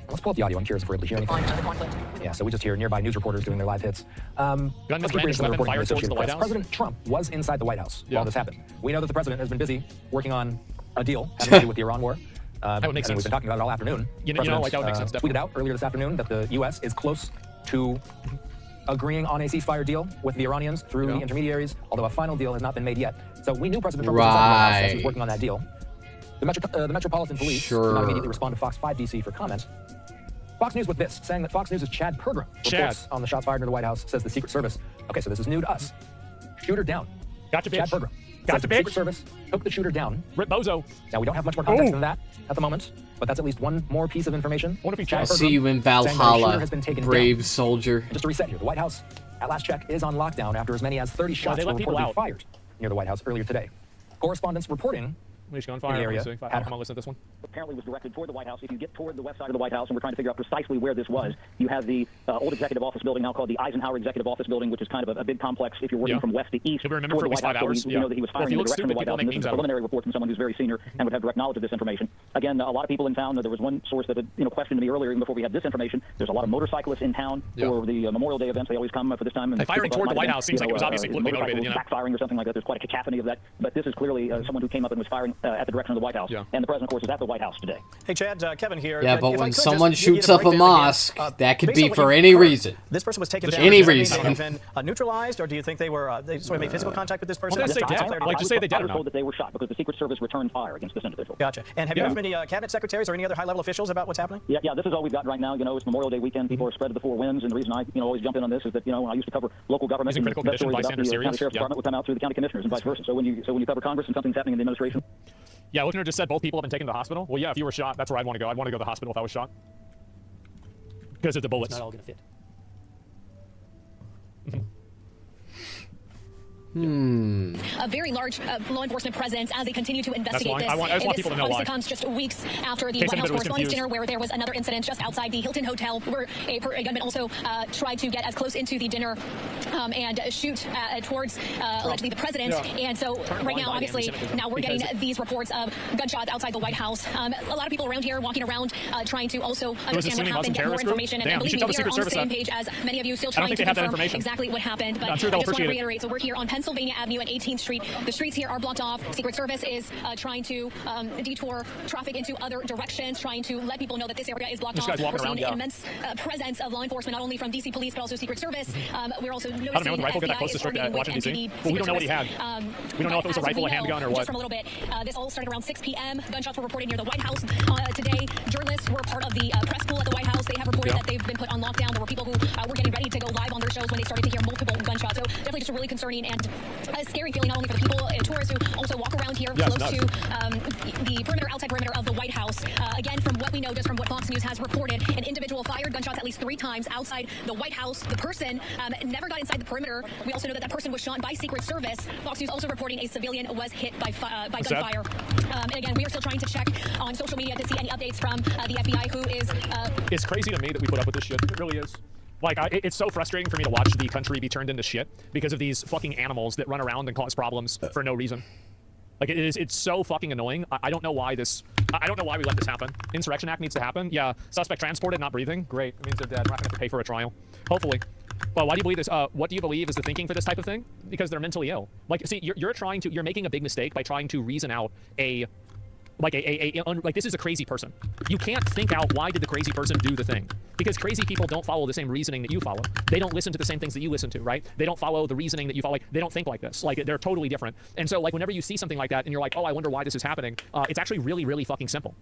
Let's pull up the audio. I'm curious if we're able to hear anything. Yeah, so we just hear nearby news reporters doing their live hits. Gunman brandished weapon fired towards the White House. President Trump was inside the White House while this happened. We know that the president has been busy working on a deal having to do with the Iran war. That would make sense. We've been talking about it all afternoon. You know, like that would make sense. Tweeted out earlier this afternoon that the U.S. is close to agreeing on a ceasefire deal with the Iranians through the intermediaries, although a final deal has not been made yet. So we knew President Trump was inside the White House as he was working on that deal. The Metropolitan Police did not immediately respond to Fox 5 DC for comment. Fox News with this, saying that Fox News' Chad Pergram reports on the shots fired near the White House, says the Secret Service. Okay, so this is new to us. Shooter down. Gotcha, bitch. Chad Pergram. Gotcha, bitch. The Secret Service took the shooter down. Rip Bozo. Now, we don't have much more context than that at the moment, but that's at least one more piece of information. I'll see you in Valhalla, brave soldier. Just to reset here, the White House, at last check, is on lockdown after as many as 30 shots were reportedly fired near the White House earlier today. Correspondents reporting in the area. Come on, listen to this one. Apparently was directed toward the White House. If you get toward the west side of the White House, and we're trying to figure out precisely where this was, you have the old executive office building, now called the Eisenhower Executive Office Building, which is kind of a big complex if you're working from west to east. You'll remember for at least 5 hours. So we know that he was firing in the direction of the White House. And this is a preliminary report from someone who's very senior and would have direct knowledge of this information. Again, a lot of people in town. There was one source that had questioned me earlier, even before we had this information. There's a lot of motorcyclists in town for the Memorial Day events. They always come for this time. And firing toward the White House seems like it was obviously politically motivated. Backfiring or something like that. There's quite a cacophony of that. But this is clearly someone who came up and was firing at the direction of the White House. And the president, of course, is at the White House today. Hey, Chad, Kevin here. Yeah, but when someone shoots up a mosque, that could be for any reason. This person was taken down. Any reason. Have been neutralized, or do you think they were they sort of made physical contact with this person? Well, just say they did. I was told that they were shot because the Secret Service returned fire against this individual. Gotcha. And have you heard from any cabinet secretaries or any other high-level officials about what's happening? Yeah, this is all we've got right now. It's Memorial Day weekend. People are spread to the four winds, and the reason I always jump in on this is that when I used to cover local government, and the best stories about the county sheriff's department would come out through the county commissioners and vice versa. So when you cover Congress and something's happening in the administration. Yeah, listener just said both people have been taken to the hospital. Well, yeah, if you were shot, that's where I'd want to go. I'd want to go to the hospital if I was shot. Because of the bullets. It's not all going to fit. A very large law enforcement presence as they continue to investigate this. I just want people to know why. This comes just weeks after the White House Correspondents' Dinner, where there was another incident just outside the Hilton Hotel, where a gunman also tried to get as close into the dinner and shoot towards allegedly the president. And so right now, obviously, now we're getting these reports of gunshots outside the White House. A lot of people around here walking around trying to also understand what happened, get more information. And believe me, we are on the same page as many of you, still trying to confirm exactly what happened. But I just want to reiterate, so we're here on Pennsylvania Avenue and 18th Street. The streets here are blocked off. Secret Service is trying to detour traffic into other directions, trying to let people know that this area is blocked off. We're seeing an immense presence of law enforcement, not only from DC Police, but also Secret Service. We're also noticing how did a man with a rifle get that close to Washington, D.C.? Well, we don't know what he had. We don't know if it was a rifle, a handgun, or what. Just from a little bit, this all started around 6 p.m. Gunshots were reported near the White House today. Journalists were part of the press pool at the White House. They have reported that they've been put on lockdown. There were people who were getting ready to go live on their shows when they started to hear multiple gunshots. So definitely just a really concerning and a scary feeling, not only for the people and tourists who also walk around here close to the perimeter, outside perimeter of the White House. Again, from what we know, just from what Fox News has reported, an individual fired gunshots at least 3 times outside the White House. The person never got inside the perimeter. We also know that that person was shot by Secret Service. Fox News also reporting a civilian was hit by gunfire. And again, we are still trying to check on social media to see any updates from the FBI, who is... It's crazy to me that we put up with this shit. It really is. Like, it's so frustrating for me to watch the country be turned into shit because of these fucking animals that run around and cause problems for no reason. Like, it's so fucking annoying. I don't know why I don't know why we let this happen. Insurrection Act needs to happen. Yeah, suspect transported, not breathing. Great. It means they're dead. We're not gonna have to pay for a trial. Hopefully. Well, why do you believe this? What do you believe is the thinking for this type of thing? Because they're mentally ill. Like, see, you're making a big mistake by trying to reason out like this is a crazy person. You can't think out why did the crazy person do the thing, because crazy people don't follow the same reasoning that you follow. They don't listen to the same things that you listen to, right? They don't follow the reasoning that you follow. Like, they don't think like this. Like, they're totally different. And so, like, whenever you see something like that and you're like, oh, I wonder why this is happening, it's actually really, really fucking simple.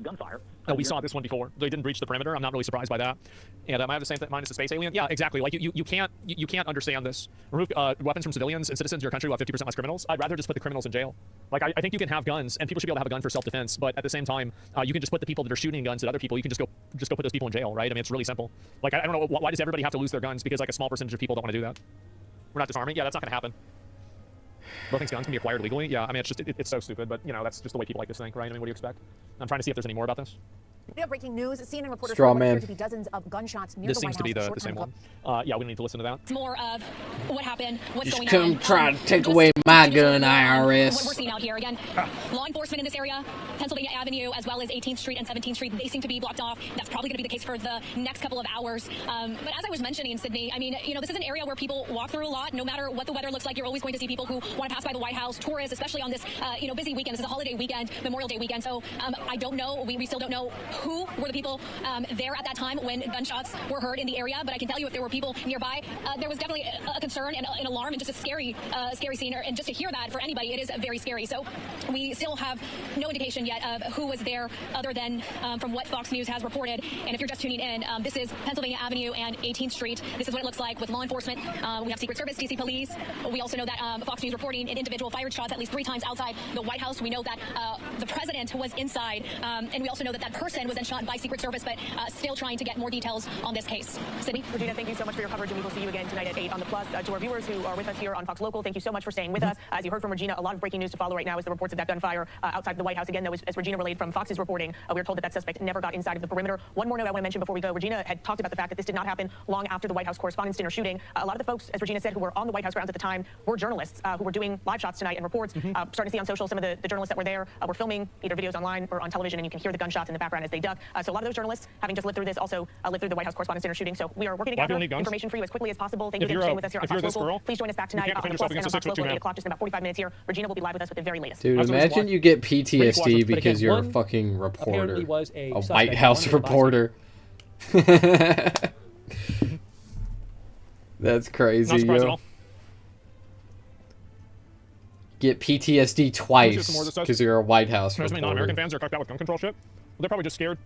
Gunfire. Oh, we saw this one before. They didn't breach the perimeter. I'm not really surprised by that. And I have the same thing minus the space alien. Yeah, exactly. Like, you can't understand this. Remove weapons from civilians and citizens in your country. We'll have 50% less criminals. I'd rather just put the criminals in jail. Like, I think you can have guns, and people should be able to have a gun for self-defense. But at the same time, you can just put the people that are shooting guns at other people. You can just go put those people in jail, right? I mean, it's really simple. Like, I don't know why does everybody have to lose their guns because like a small percentage of people don't want to do that. We're not disarming. Yeah, that's not going to happen. Both things guns can be acquired legally. Yeah, I mean, it's so stupid, but that's just the way people like to think, right? I mean, what do you expect? I'm trying to see if there's any more about this. We have breaking news. CNN reporters Straw report man. there to be dozens of gunshots near This the White seems to be House. the same one. Yeah, we don't need to listen to that. It's more of what happened, what's Just going on. come try to take away my gun, What we're IRS. seeing out here again, law enforcement in this area, Pennsylvania Avenue, as well as 18th Street and 17th Street, they seem to be blocked off. That's probably going to be the case for the next couple of hours. But as I was mentioning, Sydney, I mean, this is an area where people walk through a lot. No matter what the weather looks like, you're always going to see people who want to pass by the White House, tourists, especially on this, busy weekend. This is a holiday weekend, Memorial Day weekend. So I don't know. We still don't know who were the people there at that time when gunshots were heard in the area. But I can tell you, if there were people nearby, there was definitely a concern and an alarm and just a scary scene. And just to hear that for anybody, it is very scary. So we still have no indication yet of who was there other than from what Fox News has reported. And if you're just tuning in, this is Pennsylvania Avenue and 18th Street. This is what it looks like with law enforcement. We have Secret Service, DC Police. We also know that Fox News reporting an individual fired shots at least 3 times outside the White House. We know that the president was inside. And we also know that that person was then shot by Secret Service, but still trying to get more details on this case. Sydney? Regina, thank you so much for your coverage, and we will see you again tonight at 8 on the Plus. To our viewers who are with us here on Fox Local, thank you so much for staying with us. As you heard from Regina, a lot of breaking news to follow right now is the reports of that gunfire outside the White House. Again, though, as Regina relayed from Fox's reporting, we were told that that suspect never got inside of the perimeter. One more note I want to mention before we go. Regina had talked about the fact that this did not happen long after the White House Correspondents' Dinner shooting. A lot of the folks, as Regina said, who were on the White House grounds at the time were journalists who were doing live shots tonight and reports. Starting to see on social some of the journalists that were there were filming either videos online or on television, and you can hear the gunshots in the background as they duck. So a lot of those journalists, having just lived through this, also lived through the White House Correspondents' Dinner shooting. So we are working to gather information for you as quickly as possible. Thank you again for staying with us here on Fox Local. Please join us back tonight on the Plus and on Fox Local at 8 o'clock, just in about 45 minutes here. Regina will be live with us with the very latest. Dude, imagine you get PTSD because you're a fucking reporter. Was a White House reporter. That's crazy, yo. Get PTSD twice because you're a White House reporter. Non-American fans are cucked out with gun control shit. They're probably just scared.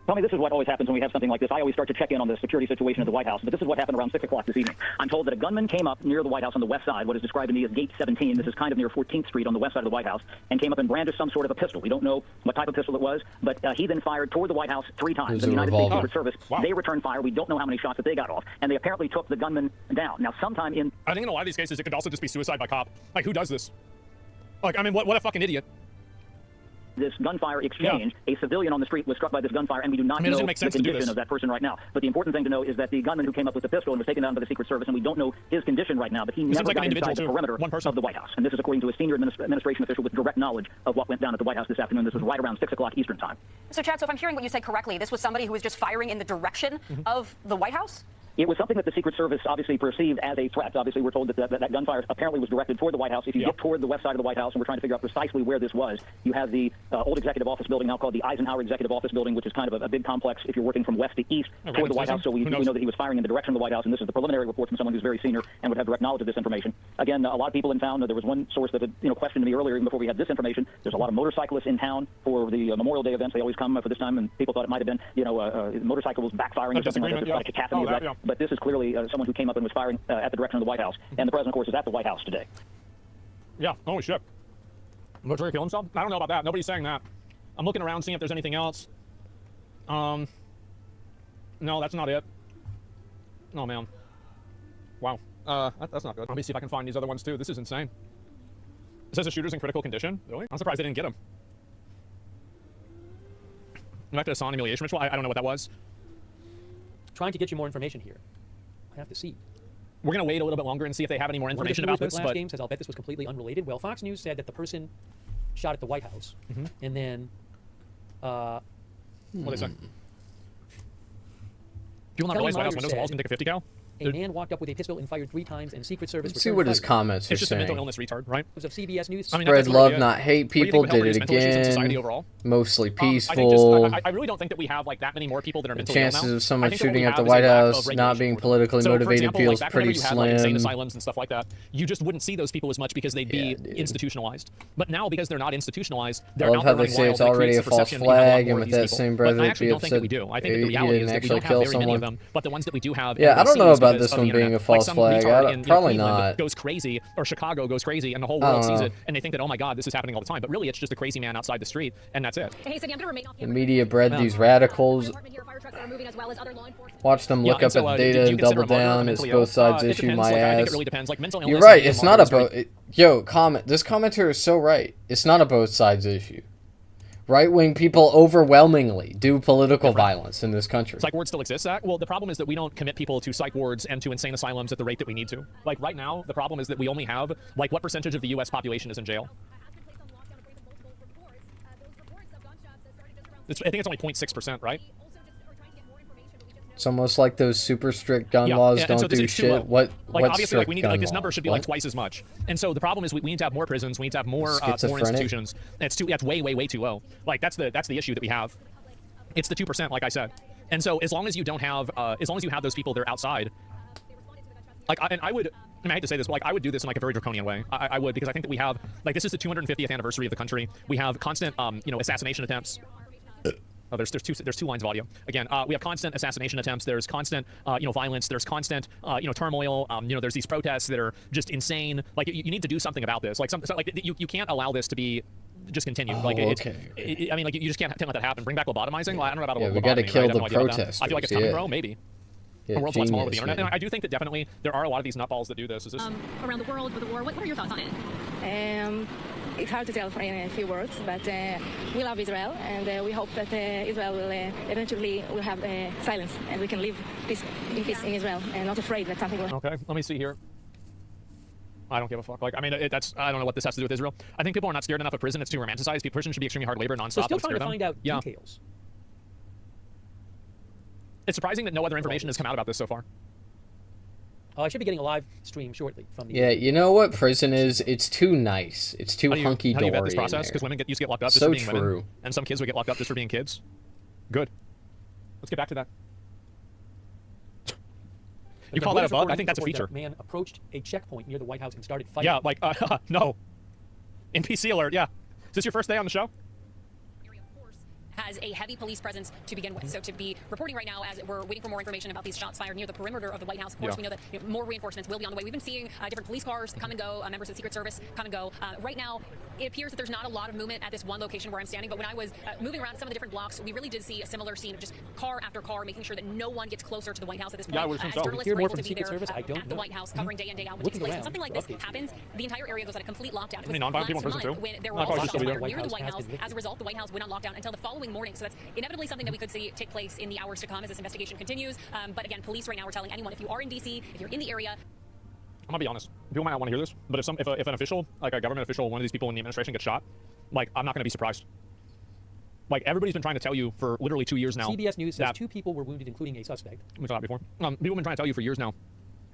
Tommy, this is what always happens when we have something like this. I always start to check in on the security situation at the White House, but this is what happened around 6 o'clock this evening. I'm told that a gunman came up near the White House on the west side, what is described to me as Gate 17. This is kind of near 14th Street on the west side of the White House, and came up and brandished some sort of a pistol. We don't know what type of pistol it was, but he then fired toward the White House 3 times. The United States Secret Service, they returned fire. We don't know how many shots that they got off, and they apparently took the gunman down. Now, sometime in... I think in a lot of these cases, it could also just be suicide by cop. Like, who does this? Like, I mean, what a fucking idiot. This gunfire exchange, a civilian on the street was struck by this gunfire, and we do not know the condition of that person right now. But the important thing to know is that the gunman who came up with the pistol and was taken down by the Secret Service, and we don't know his condition right now, but he never got inside the perimeter of the White House. And this is according to a senior administration official with direct knowledge of what went down at the White House this afternoon. This was right around 6 o'clock Eastern time. So, Chad, so if I'm hearing what you said correctly, this was somebody who was just firing in the direction of the White House? It was something that the Secret Service obviously perceived as a threat. Obviously, we're told that that gunfire apparently was directed toward the White House. If you get toward the west side of the White House, and we're trying to figure out precisely where this was, you have the old executive office building, now called the Eisenhower Executive Office Building, which is kind of a big complex if you're working from west to east toward the White House. So we know that he was firing in the direction of the White House, and this is the preliminary report from someone who's very senior and would have direct knowledge of this information. Again, a lot of people in town, there was one source that had questioned me earlier, even before we had this information. There's a lot of motorcyclists in town for the Memorial Day events. They always come for this time, and people thought it might have been, motorcycles backfiring or something like that. There's like a cacophony of that. But this is clearly someone who came up and was firing at the direction of the White House. And the president, of course, is at the White House today. Yeah, holy shit. Will Trigger kill himself? I don't know about that. Nobody's saying that. I'm looking around, seeing if there's anything else. No, that's not it. Oh, man. Wow. That's not good. Let me see if I can find these other ones, too. This is insane. It says the shooter's in critical condition. Really? I'm surprised they didn't get him. Back to the Assange humiliation ritual. I don't know what that was. Trying to get you more information here. I have to see. We're going to wait a little bit longer and see if they have any more information about this. Last game says, I'll bet this was completely unrelated. Well, Fox News said that the person shot at the White House. And then... what they say? People not realize White House windows walls can take a 50 cal? A man walked up with a pistol and fired 3 times, and Secret Service... Let's see what his comments are saying. It's just a mental illness retard, right? It was of CBS News. Spread love, not hate. People did it again. Mostly peaceful. I really don't think that we have like that many more people that are mentally ill now. The chances of someone shooting at the White House not being politically motivated feels pretty slim. Insane asylums and stuff like that, you just wouldn't see those people as much because they'd be institutionalized. But now, because they're not institutionalized, they're out there running wild. I love how they say it's already a false flag, and with that same breath, I actually don't think that we do. I think that the reality is that we don't have very many of them, but the ones that we do have... Yeah, I don't know about this one being a false flag. Probably not. Goes crazy, or Chicago goes crazy, and the whole world sees it, and they think that, oh my God, this is happening all the time. But really, it's just a crazy man outside the street, and that's it. Hey, Sydney, I'm gonna remain off the media bred these radicals. Watch them look up at the data and double down. It's both sides issue, my ass. You're right. It's not a both. Yo, comment. This commenter is so right. It's not a both sides issue. right-wing people overwhelmingly do political violence in this country. Psych ward still exists, Zach? Well, the problem is that we don't commit people to psych wards and to insane asylums at the rate that we need to. Like, right now, the problem is that we only have, like, what percentage of the U.S. population is in jail? I think it's only 0.6%, right? It's almost like those super strict gun laws don't do shit. What? Like, obviously, like, we need, like, this law? number should be like twice as much. And so the problem is we need to have more prisons, we need to have more institutions. That's way too low. Like, that's the issue that we have. It's the 2%, like I said. And so as long as you don't have, as long as you have those people that are outside, like, I hate to say this, but like, I would do this in like a very draconian way. I would, because I think that we have, like, this is the 250th anniversary of the country. We have constant, you know, assassination attempts. Oh, there's two lines of audio. Again, we have constant assassination attempts. There's constant, you know, violence. There's constant, you know, turmoil. You know, there's these protests that are just insane. Like, you need to do something about this. Like, you can't allow this to be just continue. Like, I mean, like, you just can't let that happen. Bring back lobotomizing. Well, I don't know about lobotomy. We got to kill the protesters. I feel like it's coming, bro. Maybe. The world's a lot smaller with the internet. And I do think that definitely there are a lot of these nutballs that do this. Is this around the world with the war? What are your thoughts on it? It's hard to tell in a few words, but we love Israel, and we hope that Israel will eventually will have silence, and we can live in peace in Israel, and not afraid that something will. Okay, let me see here. I don't give a fuck. Like, I mean, I don't know what this has to do with Israel. I think people are not scared enough of prison. It's too romanticized. Prison should be extremely hard labor, nonstop. We're still trying to find out details. It's surprising that no other information has come out about this so far. I should be getting a live stream shortly from the. Yeah, you know what prison is? It's too nice. It's too hunky-dory. How do you vet this process? Because women used to get locked up just for being women, and some kids would get locked up just for being kids. Good. Let's get back to that. You call that a bug? I think that's a feature. That man approached a checkpoint near the White House and started fighting. Yeah, like no. NPC alert. Yeah. Is this your first day on the show? Has a heavy police presence to begin with. So to be reporting right now as we're waiting for more information about these shots fired near the perimeter of the White House, of course, we know that more reinforcements will be on the way. We've been seeing different police cars come and go, members of the Secret Service come and go. Right now, it appears that there's not a lot of movement at this one location where I'm standing, but when I was moving around some of the different blocks, we really did see a similar scene of just car after car, making sure that no one gets closer to the White House at this point. Yeah, as journalists are able to be there at the White House, covering day in, day out what takes place. When something like this happens, the entire area goes on a complete lockdown. It was last month when there were all shots fired near the White House. As a result, the White House went on lockdown until the following morning. So that's inevitably something that we could see take place in the hours to come as this investigation continues. But again, police right now are telling anyone, if you are in D.C., if you're in the area. I'm gonna be honest. People might not want to hear this, but if an official, like a government official, one of these people in the administration gets shot, like, I'm not gonna be surprised. Like, everybody's been trying to tell you for literally 2 years now. CBS News says 2 people were wounded, including a suspect. We saw that before. People have been trying to tell you for years now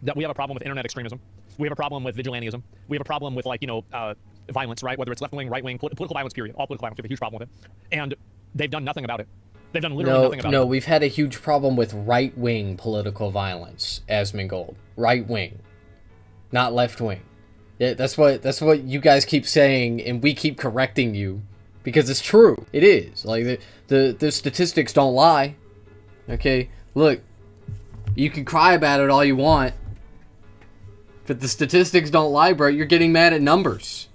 that we have a problem with internet extremism. We have a problem with vigilantism. We have a problem with, like, you know, violence, right? Whether it's left-wing, right-wing, political violence, period. All political violence. We have a huge problem with it. And they've done nothing about it. They've done literally nothing about it. No, we've had a huge problem with right-wing political violence, AsmonGold. Right-wing. Not left-wing. Yeah, that's what you guys keep saying, and we keep correcting you. Because it's true. It is. Like, the statistics don't lie. Okay? Look, you can cry about it all you want, but the statistics don't lie, bro. You're getting mad at numbers.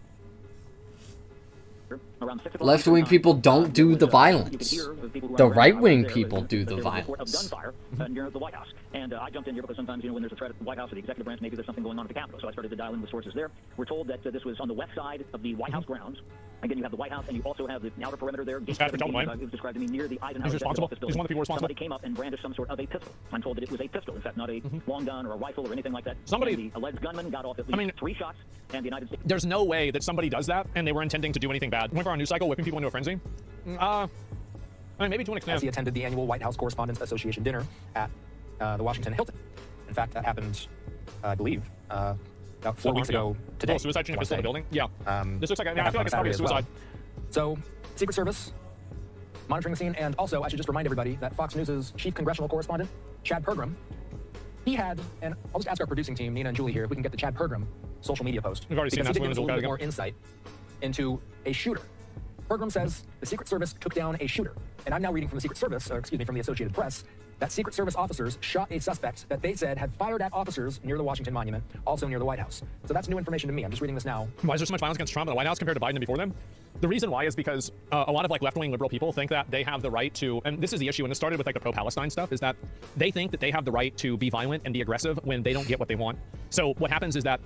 Left-wing people don't do the violence. The right-wing people do the violence. Gunfire near the White House. And I jumped in here because sometimes, you know, when there's a threat at the White House or the executive branch, maybe there's something going on at the Capitol. So I started to dial in with sources there. We're told that this was on the west side of the White House grounds. Again, you have the White House, and you also have the outer perimeter there. It was described to me near the Eisenhower Executive Office building. He's one of the people responsible. Somebody came up and brandished some sort of a pistol. I'm told that it was a pistol. In fact, not a long gun or a rifle or anything like that. Somebody, the alleged gunman got off at least 3 shots, and the United States. There's no way that somebody does that and they were intending to do anything bad. Went for our news cycle, whipping people into a frenzy. I mean, maybe to an extent. As he attended the annual White House Correspondents Association dinner at the Washington Hilton. In fact, that happened, I believe, about 4 weeks ago today. Oh, suicide shooting pistol in the building? Yeah. This looks like, I feel like it's probably a suicide. So, Secret Service monitoring the scene, and also I should just remind everybody that Fox News' chief congressional correspondent, Chad Pergram, he had, and I'll just ask our producing team, Nina and Julie here, if we can get the Chad Pergram social media post. We've already seen that. He gives a little bit more insight into a shooter. Pergram says the Secret Service took down a shooter. And I'm now reading from the Secret Service, or excuse me, from the Associated Press, that Secret Service officers shot a suspect that they said had fired at officers near the Washington Monument, also near the White House. So that's new information to me. I'm just reading this now. Why is there so much violence against Trump in the White House compared to Biden and before them? The reason why is because a lot of like left-wing liberal people think that they have the right to, and this is the issue, and it started with like the pro-Palestine stuff, is that they think that they have the right to be violent and be aggressive when they don't get what they want. So what happens is that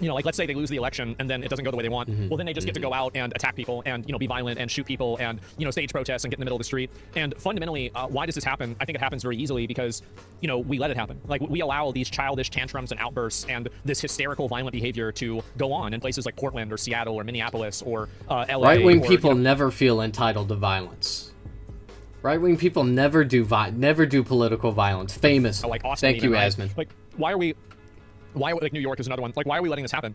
you know, like let's say they lose the election and then it doesn't go the way they want. Well, then they just get to go out and attack people and, you know, be violent and shoot people and, you know, stage protests and get in the middle of the street. And fundamentally, why does this happen? I think it happens very easily because, you know, we let it happen. Like we allow these childish tantrums and outbursts and this hysterical violent behavior to go on in places like Portland or Seattle or Minneapolis or LA. Right-wing people never feel entitled to violence. Right-wing people never do political violence. Famous. Like Austin. Thank you, Asmon. Like why like New York is another one. Like why are we letting this happen?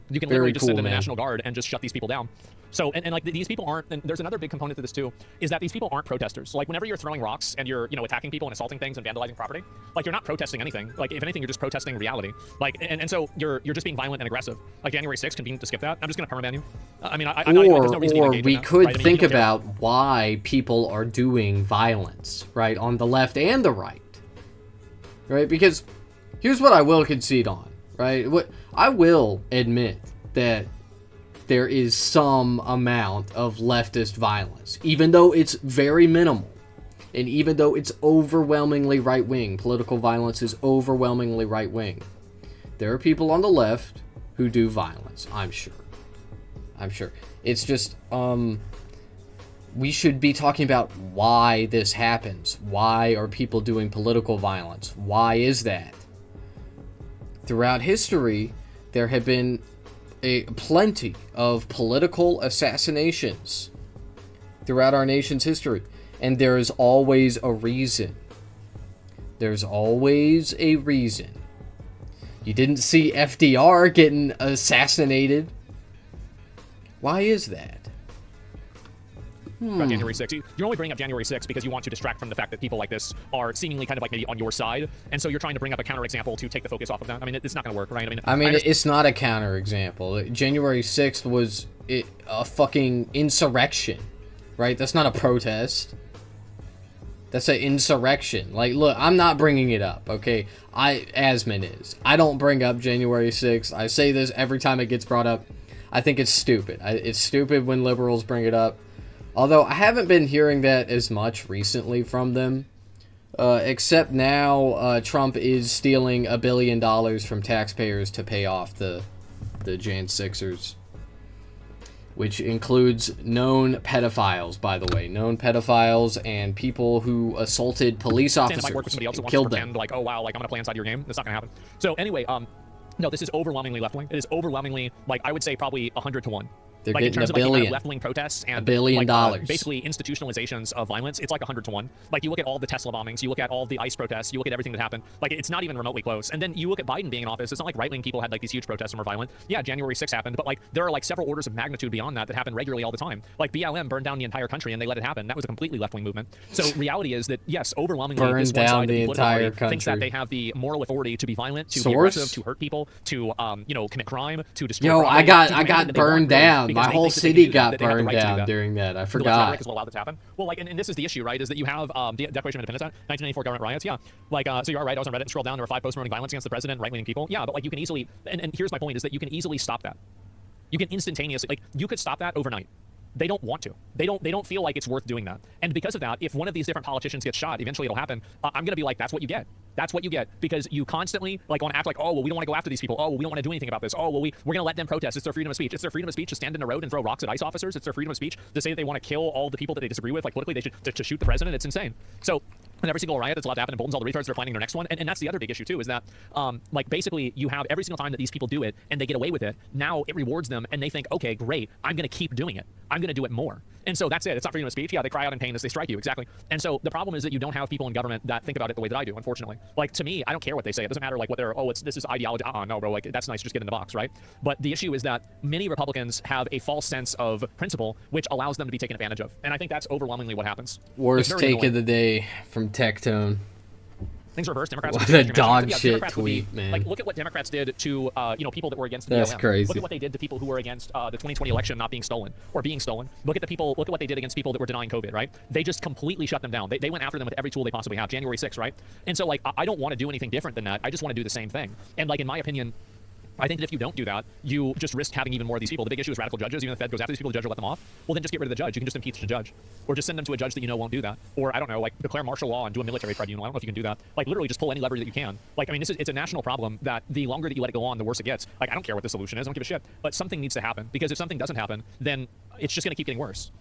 You can literally just send in the National Guard and just shut these people down. So, and like these people aren't, and there's another big component to this too, is that these people aren't protesters. So like whenever you're throwing rocks and you're, you know, attacking people and assaulting things and vandalizing property, like you're not protesting anything. Like if anything, you're just protesting reality. Like, and so you're just being violent and aggressive. Like January 6th, convenient to skip that. I'm just going to permaban you. I mean, there's no reason to engage in that, could right? I mean, think about why people are doing violence, right, on the left and the right, right? Because here's what I will concede on, right? What I will admit that there is some amount of leftist violence, even though it's very minimal, and even though it's overwhelmingly right-wing. Political violence is overwhelmingly right-wing. There are people on the left who do violence, I'm sure. It's just, we should be talking about why this happens. Why are people doing political violence? Why is that? Throughout history, there have been plenty of political assassinations throughout our nation's history, and there is always a reason. There's always a reason. You didn't see FDR getting assassinated. Why is that? About January 6th. You're only bringing up January 6th because you want to distract from the fact that people like this are seemingly kind of like maybe on your side, and so you're trying to bring up a counterexample to take the focus off of that. I mean, it's not going to work, right? I mean, it's not a counterexample. January 6th was a fucking insurrection, right? That's not a protest. That's an insurrection. Like, look, I'm not bringing it up, okay? Asmon is. I don't bring up January 6th. I say this every time it gets brought up. I think it's stupid. It's stupid when liberals bring it up. Although I haven't been hearing that as much recently from them. Except now Trump is stealing $1 billion from taxpayers to pay off the Jan 6ers. Which includes known pedophiles, by the way. Known pedophiles and people who assaulted police officers and killed them. Like, oh wow, like I'm going to play inside your game. That's not going to happen. So anyway, no, this is overwhelmingly left-wing. It is overwhelmingly, like, I would say probably 100 to 1. They're like in getting terms $1 of like, billion. left-wing protests and $1 billion. like, basically institutionalizations of violence, it's like 100 to 1. Like you look at all the Tesla bombings, you look at all the ICE protests, you look at everything that happened. Like it's not even remotely close. And then you look at Biden being in office. It's not like right-wing people had like these huge protests and were violent. Yeah, January 6th happened, but like there are like several orders of magnitude beyond that happen regularly all the time. Like BLM burned down the entire country and they let it happen. That was a completely left-wing movement. So reality is that yes, overwhelmingly this one side of the political party thinks that they have the moral authority to be violent, to be aggressive, to hurt people, to you know, commit crime, to destroy property, I got burned down. My whole city got burned down during that. I forgot. Is what allowed this to happen. Well, like, and this is the issue, right? Is that you have the Declaration of Independence Act, 1994 government riots. Yeah, like, so you're right. I was on Reddit and scrolled down. There were 5 posts promoting violence against the president, right-wing people. Yeah, but like you can easily, and here's my point: is that you can easily stop that. You can instantaneously, like, you could stop that overnight. They don't want to. They don't feel like it's worth doing that. And because of that, if one of these different politicians gets shot, eventually it'll happen. I'm going to be like, that's what you get. That's what you get. Because you constantly like want to act like, oh, well, we don't want to go after these people. Oh, well, we don't want to do anything about this. Oh, well, we're going to let them protest. It's their freedom of speech. It's their freedom of speech to stand in the road and throw rocks at ICE officers. It's their freedom of speech to say that they want to kill all the people that they disagree with. Like politically, they should to shoot the president. It's insane. So and every single riot that's allowed to happen emboldens all the retards that are planning their next one. And that's the other big issue too, is that like basically you have every single time that these people do it and they get away with it, now it rewards them and they think, okay, great, I'm going to keep doing it. I'm going to do it more. And so that's it. It's not freedom of speech. Yeah, they cry out in pain as they strike you. Exactly. And so the problem is that you don't have people in government that think about it the way that I do, unfortunately. Like to me, I don't care what they say. It doesn't matter like what they're, oh, this is ideology. No, bro, like that's nice. Just get in the box, right? But the issue is that many Republicans have a false sense of principle, which allows them to be taken advantage of. And I think that's overwhelmingly what happens. Worst take of the day from Tectone. Things reversed. Democrats. What a dog shit tweet, man. Like, look at what Democrats did to, people that were against the That's BLM. crazy. Look at what they did to people who were against the 2020 election not being stolen or being stolen. Look at what they did against people that were denying COVID, right? They just completely shut them down. They went after them with every tool they possibly have. January 6th, right? And so, like, I don't want to do anything different than that. I just want to do the same thing. And, like, in my opinion, I think that if you don't do that, you just risk having even more of these people. The big issue is radical judges. Even if the Fed goes after these people, the judge will let them off. Well, then just get rid of the judge. You can just impeach the judge. Or just send them to a judge that you know won't do that. Or, I don't know, like, declare martial law and do a military tribunal. I don't know if you can do that. Like, literally just pull any lever that you can. Like, I mean, it's a national problem that the longer that you let it go on, the worse it gets. Like, I don't care what the solution is. I don't give a shit. But something needs to happen. Because if something doesn't happen, then it's just going to keep getting worse.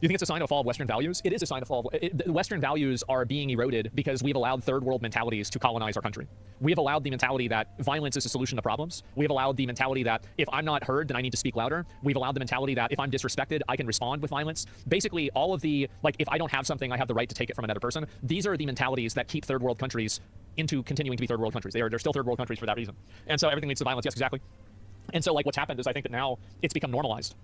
Do you think it's a sign of a fall of Western values? It is a sign of fall of Western values are being eroded because we've allowed third world mentalities to colonize our country. We have allowed the mentality that violence is a solution to problems. We have allowed the mentality that if I'm not heard, then I need to speak louder. We've allowed the mentality that if I'm disrespected, I can respond with violence. Basically, all of the, like, if I don't have something, I have the right to take it from another person. These are the mentalities that keep third world countries into continuing to be third world countries. They're still third world countries for that reason. And so everything leads to violence. Yes, exactly. And so, like, what's happened is I think that now it's become normalized.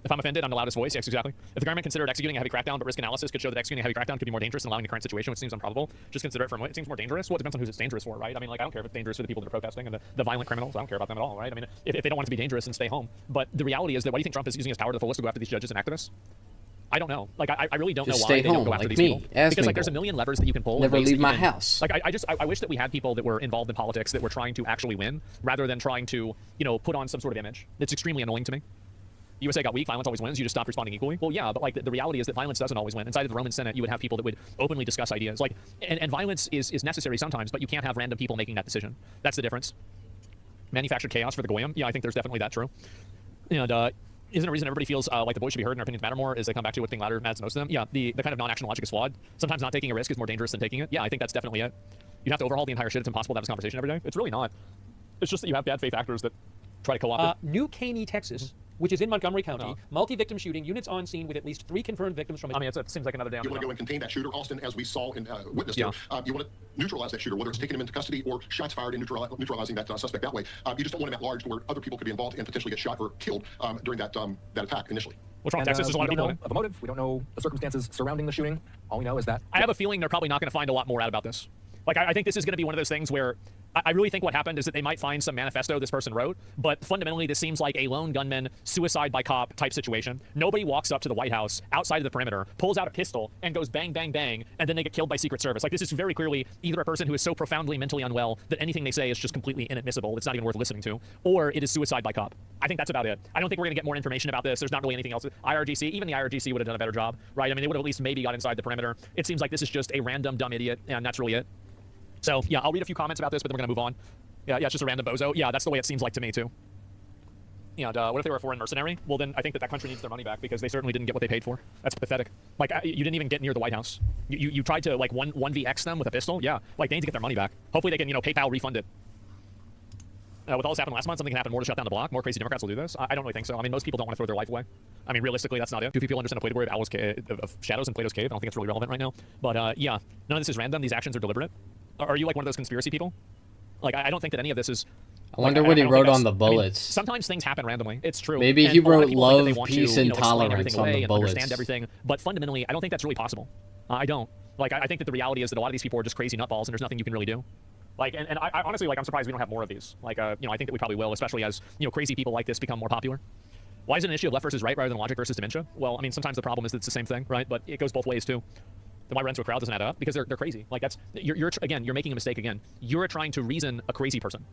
If I'm offended, I'm the loudest voice. Yes, exactly. If the government considered executing a heavy crackdown, but risk analysis could show that executing a heavy crackdown could be more dangerous than allowing the current situation, which seems improbable, just consider it for a moment. It seems more dangerous. Well, it depends on who it's dangerous for, right? I mean, like, I don't care if it's dangerous for the people that are protesting and the violent criminals. I don't care about them at all, right? I mean, if they don't want it to be dangerous, then stay home. But the reality is that why do you think Trump is using his power to the fullest to go after these judges and activists? I don't know. Like, I really don't know why they don't go after these people. Because, like, there's a million levers that you can pull. Never leave my house. Like, I wish that we had people that were involved in politics that were trying to actually win rather than trying to, you know, put on some sort of image. It's extremely annoying to me. USA got weak, violence always wins, you just stopped responding equally. Well, yeah, but like the reality is that violence doesn't always win. Inside of the Roman Senate, you would have people that would openly discuss ideas. Like, and violence is necessary sometimes, but you can't have random people making that decision. That's the difference. Manufactured chaos for the goyim. Yeah, I think there's definitely that true. And isn't a reason everybody feels like the voice should be heard and our opinions matter more is they come back to what being louder matters most of them. Yeah, the kind of non-action logic is flawed. Sometimes not taking a risk is more dangerous than taking it. Yeah, I think that's definitely it. You'd have to overhaul the entire shit. It's impossible to have this conversation every day. It's really not. It's just that you have bad faith actors that try to co-opt it. New Caney, Texas, which is in Montgomery County, multi-victim shooting, units on scene with at least 3 confirmed victims from it. I mean, it seems like another damn. You want to go and contain that shooter, Austin, as we saw and witnessed here. You want to neutralize that shooter, whether it's taking him into custody or shots fired and neutralizing that suspect that way. You just don't want him at large to where other people could be involved and potentially get shot or killed during that attack initially. What's wrong? Texas, there's a lot of people in it. Of a motive. We don't know the circumstances surrounding the shooting. All we know is that I have a feeling they're probably not going to find a lot more out about this. Like, I think this is going to be one of those things where I really think what happened is that they might find some manifesto this person wrote, but fundamentally this seems like a lone gunman, suicide by cop type situation. Nobody walks up to the White House outside of the perimeter, pulls out a pistol, and goes bang, bang, bang, and then they get killed by Secret Service. Like, this is very clearly either a person who is so profoundly mentally unwell that anything they say is just completely inadmissible, it's not even worth listening to, or it is suicide by cop. I think that's about it. I don't think we're going to get more information about this. There's not really anything else. IRGC, even the IRGC would have done a better job, right? I mean, they would have at least maybe got inside the perimeter. It seems like this is just a random dumb idiot, and that's really it. So, yeah, I'll read a few comments about this, but then we're going to move on. Yeah, it's just a random bozo. Yeah, that's the way it seems like to me, too. Yeah, what if they were a foreign mercenary? Well, then I think that country needs their money back because they certainly didn't get what they paid for. That's pathetic. Like, you didn't even get near the White House. You tried to, like, 1vx them with a pistol? Yeah, like, they need to get their money back. Hopefully they can, PayPal refund it. With all this happened last month, something can happen more to shut down the block. More crazy Democrats will do this. I don't really think so. I mean, most people don't want to throw their life away. I mean, realistically, that's not it. Do people understand a Plato of shadows in Plato's cave? I don't think it's really relevant right now. But, yeah, none of this is random. These actions are deliberate. Are you, like, one of those conspiracy people? Like, I don't think that any of this is... I wonder what he wrote on the bullets. I mean, sometimes things happen randomly. It's true. Maybe he wrote love, peace, and tolerance on the bullets. Understand everything, but fundamentally, I don't think that's really possible. I don't. Like, I think that the reality is that a lot of these people are just crazy nutballs, and there's nothing you can really do. Like, and I honestly, like, I'm surprised we don't have more of these. Like, I think that we probably will, especially as, crazy people like this become more popular. Why is it an issue of left versus right rather than logic versus dementia? Well, I mean, sometimes the problem is that it's the same thing, right? But it goes both ways, too. Then why run into a crowd doesn't add up? Because they're crazy. Like, that's, you're making a mistake again. You're trying to reason a crazy person.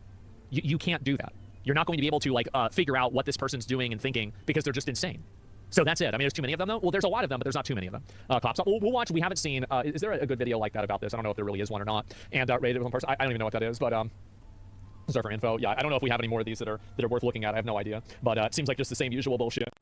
You can't do that. You're not going to be able to, like, figure out what this person's doing and thinking because they're just insane. So that's it. I mean, there's too many of them, though. Well, there's a lot of them, but there's not too many of them. Cops. We'll watch. We haven't seen. Is there a good video like that about this? I don't know if there really is one or not. And rated one person. I don't even know what that is, but Surfer info. Yeah, I don't know if we have any more of these that are worth looking at. I have no idea. But it seems like just the same usual bullshit.